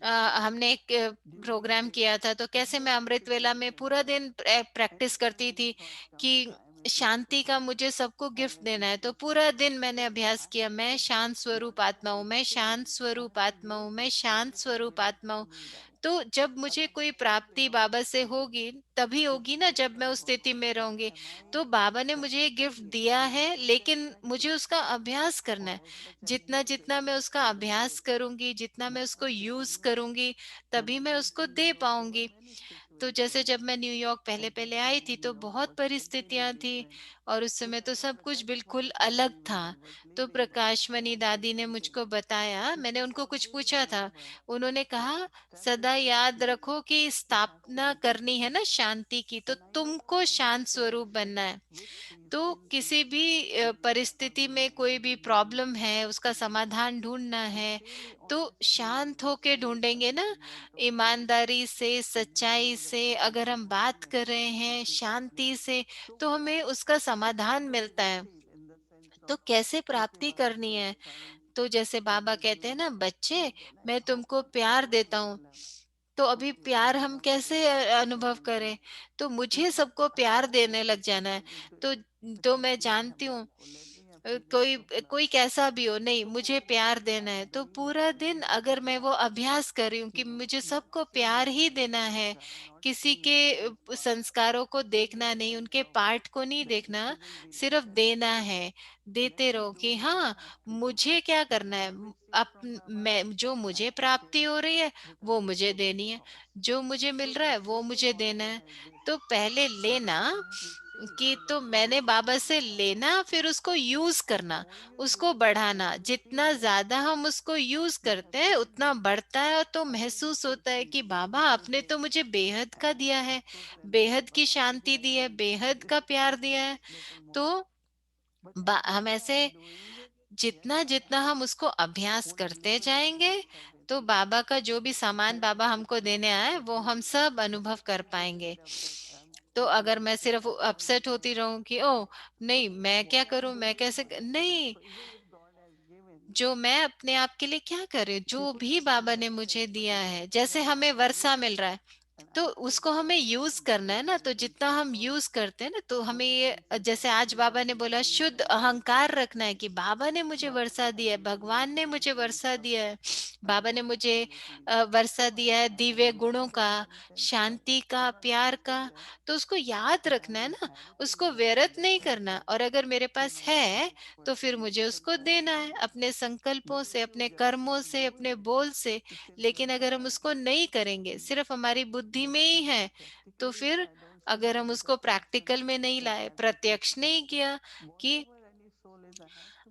C: हमने एक प्रोग्राम किया था, तो कैसे मैं अमृत वेला में पूरा दिन प्रैक्टिस करती थी कि शांति का मुझे सबको गिफ्ट देना है। तो पूरा दिन मैंने अभ्यास किया, मैं शांत स्वरूप आत्मा हूँ, मैं शांत स्वरूप आत्मा हूँ, मैं शांत स्वरूप आत्मा हूँ। तो जब मुझे कोई प्राप्ति बाबा से होगी तभी होगी ना, जब मैं उस स्थिति में रहूंगी। तो बाबा ने मुझे ये गिफ्ट दिया है, लेकिन मुझे उसका अभ्यास करना है। जितना जितना मैं उसका अभ्यास करूंगी, जितना मैं उसको यूज करूंगी, तभी मैं उसको दे पाऊंगी। तो जैसे जब मैं न्यूयॉर्क पहले पहले आई थी तो बहुत परिस्थितियां थी, और उस समय तो सब कुछ बिल्कुल अलग था। तो प्रकाशमणि दादी ने मुझको बताया, मैंने उनको कुछ पूछा था, उन्होंने कहा सदा याद रखो कि स्थापना करनी है ना शांति की, तो तुमको शांत स्वरूप बनना है। तो किसी भी परिस्थिति में कोई भी प्रॉब्लम है उसका समाधान ढूंढना है, तो शांत होके ढूंढेंगे ना, ईमानदारी से, सच्चाई से अगर हम बात कर रहे हैं शांति से, तो हमें उसका समाधान मिलता है। तो कैसे प्राप्ति करनी है। तो जैसे बाबा कहते हैं ना, बच्चे मैं तुमको प्यार देता हूँ, तो अभी प्यार हम कैसे अनुभव करें। तो मुझे सबको प्यार देने लग जाना है। तो मैं जानती हूँ कोई कोई कैसा भी हो, नहीं मुझे प्यार देना है, तो पूरा दिन अगर मैं वो अभ्यास कर रही हूँ कि मुझे सबको प्यार ही देना है, किसी के संस्कारों को देखना नहीं, उनके पार्ट को नहीं देखना, सिर्फ देना है। देते रहो कि हाँ मुझे क्या करना है, मैं जो मुझे प्राप्ति हो रही है वो मुझे देनी है, जो मुझे मिल रहा है वो मुझे देना है। तो पहले लेना कि, तो मैंने बाबा से लेना, फिर उसको यूज करना, उसको बढ़ाना। जितना ज्यादा हम उसको यूज करते हैं उतना बढ़ता है, और तो महसूस होता है कि बाबा आपने तो मुझे बेहद का दिया है, बेहद की शांति दी है, बेहद का प्यार दिया है। तो हम ऐसे जितना जितना हम उसको अभ्यास करते जाएंगे, तो बाबा का जो भी सामान बाबा हमको देने आए वो हम सब अनुभव कर पाएंगे। तो अगर मैं सिर्फ अपसेट होती रहूं कि ओ नहीं मैं क्या करूं, मैं कैसे नहीं, जो मैं अपने आप के लिए क्या करे, जो भी बाबा ने मुझे दिया है, जैसे हमें वर्षा मिल रहा है तो उसको हमें यूज करना है ना। तो जितना हम यूज करते हैं ना, तो हमें ये जैसे आज बाबा ने बोला शुद्ध अहंकार रखना है कि बाबा ने मुझे वर्षा दिया है, भगवान ने मुझे वर्षा दिया है, बाबा ने मुझे वर्षा दिया है दिव्य गुणों का, शांति का, प्यार का। तो उसको याद रखना है ना, उसको व्यर्थ नहीं करना। और अगर मेरे पास है तो फिर मुझे उसको देना है अपने संकल्पों से, अपने कर्मों से, अपने बोल से। लेकिन अगर हम उसको नहीं करेंगे, सिर्फ हमारी बुद्धि में ही है, तो फिर अगर हम उसको प्रैक्टिकल में नहीं लाए, प्रत्यक्ष नहीं किया कि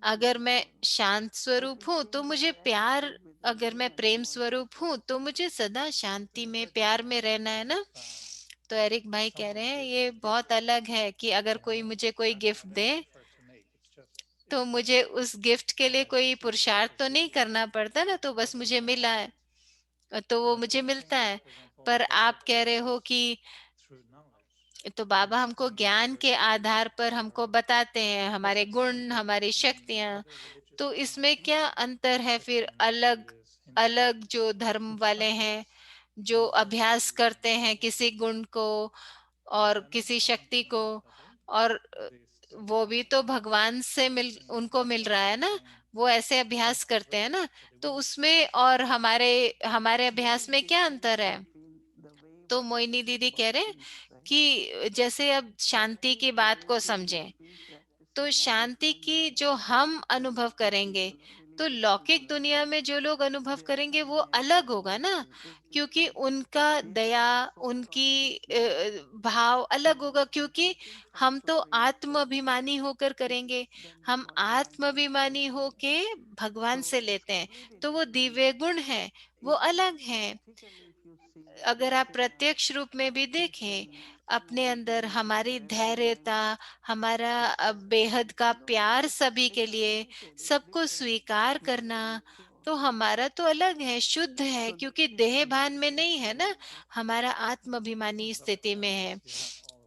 C: अगर मैं शांत स्वरूप हूं तो मुझे प्यार, अगर मैं प्रेम स्वरूप हूं तो मुझे सदा शांति में, प्यार में रहना है ना। तो एरिक भाई कह रहे हैं ये बहुत अलग है कि अगर कोई मुझे कोई गिफ्ट दे तो मुझे उस गिफ्ट के लिए कोई पुरुषार्थ तो नहीं करना पड़ता ना, तो बस मुझे मिला है तो वो मुझे मिलता है। पर आप कह रहे हो कि तो बाबा हमको ज्ञान के आधार पर हमको बताते हैं हमारे गुण, हमारी शक्तियां। तो इसमें क्या अंतर है फिर? अलग अलग जो धर्म वाले हैं, जो अभ्यास करते हैं किसी गुण को और किसी शक्ति को, और वो भी तो भगवान से मिल उनको मिल रहा है ना, वो ऐसे अभ्यास करते हैं ना। तो उसमें और हमारे हमारे अभ्यास में क्या अंतर है? तो मोइनी दीदी कह रहे हैं कि जैसे अब शांति की बात को समझें, तो शांति की जो हम अनुभव करेंगे, तो लौकिक दुनिया में जो लोग अनुभव करेंगे वो अलग होगा ना, क्योंकि उनका दया, उनकी भाव अलग होगा। क्योंकि हम तो आत्म अभिमानी होकर करेंगे, हम आत्म अभिमानी होके भगवान से लेते हैं, तो वो दिव्य गुण है, वो अलग है। अगर आप प्रत्यक्ष रूप में भी देखें, अपने अंदर हमारी धैर्यता, हमारा बेहद का प्यार सभी के लिए, सबको स्वीकार करना, तो हमारा तो अलग है, शुद्ध है, क्योंकि देह भान में नहीं है ना, हमारा आत्म अभिमानी स्थिति में है।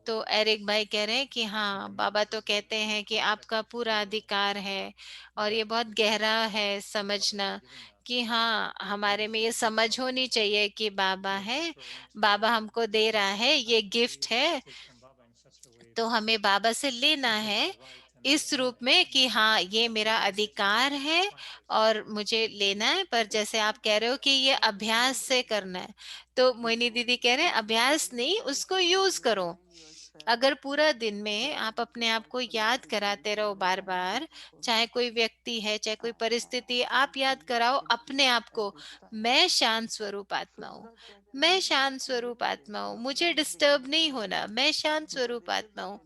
C: तो एरिक भाई कह रहे हैं कि हाँ, बाबा तो कहते हैं कि आपका पूरा अधिकार है। और ये बहुत गहरा है समझना कि हाँ, हमारे में ये समझ होनी चाहिए कि बाबा है, बाबा हमको दे रहा है, ये गिफ्ट है, तो हमें बाबा से लेना है इस रूप में कि हाँ, ये मेरा अधिकार है और मुझे लेना है। पर जैसे आप कह रहे हो कि ये अभ्यास से करना है, तो मोहिनी दीदी कह रहे हैं अभ्यास नहीं, उसको यूज करो। अगर पूरा दिन में आप अपने आप को याद कराते रहो बार बार, चाहे कोई व्यक्ति है, चाहे कोई परिस्थिति, आप याद कराओ अपने आप को, मैं शांत स्वरूप आत्मा हूँ, मैं शांत स्वरूप आत्मा हूँ, मुझे डिस्टर्ब नहीं होना, मैं शांत स्वरूप आत्मा हूँ।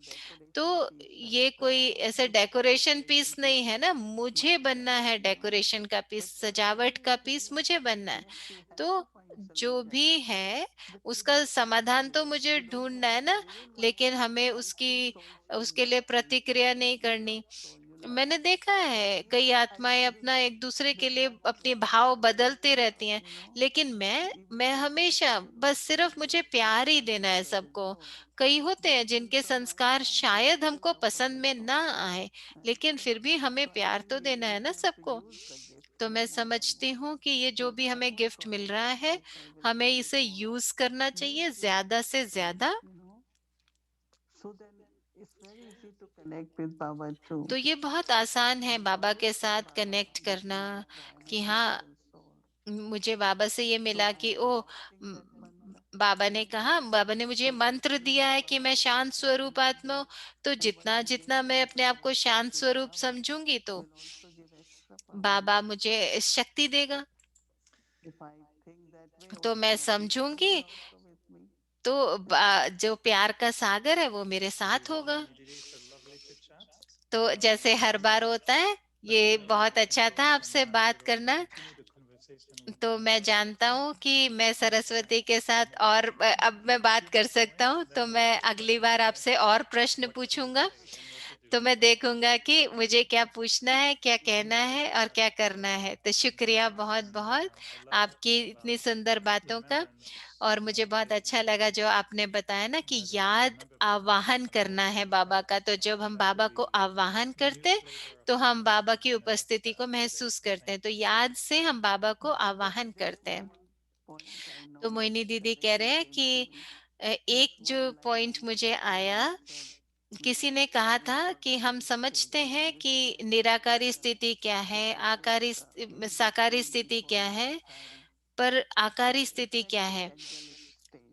C: तो ये कोई ऐसे डेकोरेशन पीस नहीं है ना, मुझे बनना है डेकोरेशन का पीस, सजावट का पीस मुझे बनना है। तो जो भी है उसका समाधान तो मुझे ढूंढना है ना, लेकिन हमें उसकी उसके लिए प्रतिक्रिया नहीं करनी। मैंने देखा है कई आत्माएं अपना एक दूसरे के लिए अपने भाव बदलती रहती हैं, लेकिन मैं हमेशा बस सिर्फ मुझे प्यार ही देना है सबको। कई होते हैं जिनके संस्कार शायद हमको पसंद में ना आए, लेकिन फिर भी हमें प्यार तो देना है ना सबको। तो मैं समझती हूँ कि ये जो भी हमें गिफ्ट मिल रहा है, हमें इसे यूज करना चाहिए ज्यादा से ज्यादा। तो ये बहुत आसान है बाबा के साथ कनेक्ट करना कि हाँ, मुझे बाबा से ये मिला कि ओ म, बाबा ने कहा, बाबा ने मुझे मंत्र दिया है कि मैं शांत स्वरूप आत्मा हूं। तो जितना जितना मैं अपने आप को शांत स्वरूप समझूंगी, तो बाबा मुझे शक्ति देगा। तो मैं समझूंगी तो जो प्यार का सागर है वो मेरे साथ होगा। तो जैसे हर बार होता है, ये बहुत अच्छा था आपसे बात करना। तो मैं जानता हूँ कि मैं सरस्वती के साथ और अब मैं बात कर सकता हूँ, तो मैं अगली बार आपसे और प्रश्न पूछूंगा। तो मैं देखूंगा कि मुझे क्या पूछना है, क्या कहना है और क्या करना है। तो शुक्रिया बहुत बहुत आपकी इतनी सुंदर बातों का। और मुझे बहुत अच्छा लगा जो आपने बताया ना कि याद आवाहन करना है बाबा का। तो जब हम बाबा को आवाहन करते हैं तो हम बाबा की उपस्थिति को महसूस करते हैं। तो याद से हम बाबा को आवाहन करते हैं। तो मोहिनी दीदी कह रहे हैं कि एक जो पॉइंट मुझे आया, किसी ने कहा था कि हम समझते हैं कि निराकारी स्थिति क्या है, साकारी स्थिति क्या है, पर आकारी स्थिति क्या है।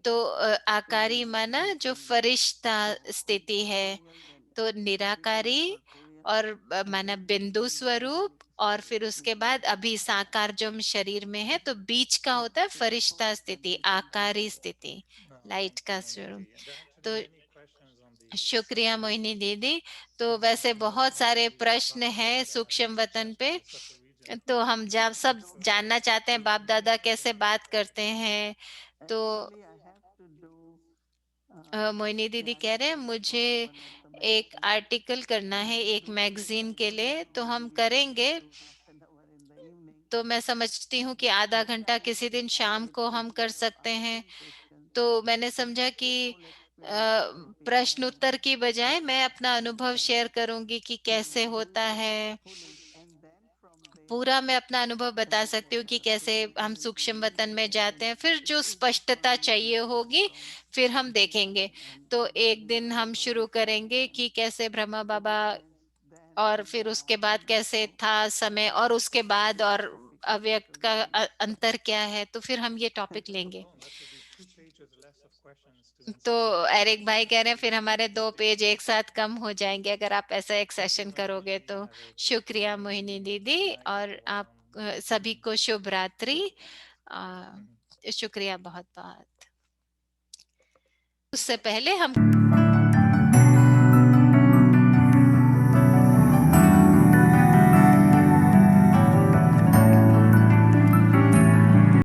C: तो आकारी माना जो फरिश्ता स्थिति है, तो निराकारी और माना बिंदु स्वरूप, और फिर उसके बाद अभी साकार जो हम शरीर में है, तो बीच का होता है फरिश्ता स्थिति, आकारी स्थिति, लाइट का स्वरूप। तो शुक्रिया मोहिनी दीदी। तो वैसे बहुत सारे प्रश्न हैं सूक्ष्म वतन पे, तो हम जब सब जानना चाहते हैं बाप दादा कैसे बात करते हैं। तो मोहिनी दीदी कह रहे हैं मुझे एक आर्टिकल करना है एक मैगजीन के लिए, तो हम करेंगे। तो मैं समझती हूँ कि आधा घंटा किसी दिन शाम को हम कर सकते हैं। तो मैंने समझा कि प्रश्न उत्तर की बजाय मैं अपना अनुभव शेयर करूंगी कि कैसे होता है। पूरा मैं अपना अनुभव बता सकती हूँ कि कैसे हम सूक्ष्म वतन में जाते हैं, फिर जो स्पष्टता चाहिए होगी फिर हम देखेंगे। तो एक दिन हम शुरू करेंगे कि कैसे ब्रह्मा बाबा, और फिर उसके बाद कैसे था समय, और उसके बाद और अव्यक्त का अंतर क्या है, तो फिर हम ये टॉपिक लेंगे। तो एरिक भाई कह रहे हैं फिर हमारे 2 पेज एक साथ कम हो जाएंगे अगर आप ऐसा एक सेशन करोगे तो। शुक्रिया मोहिनी दीदी, और आप सभी को शुभ रात्रि। शुक्रिया बहुत बहुत। उससे पहले हम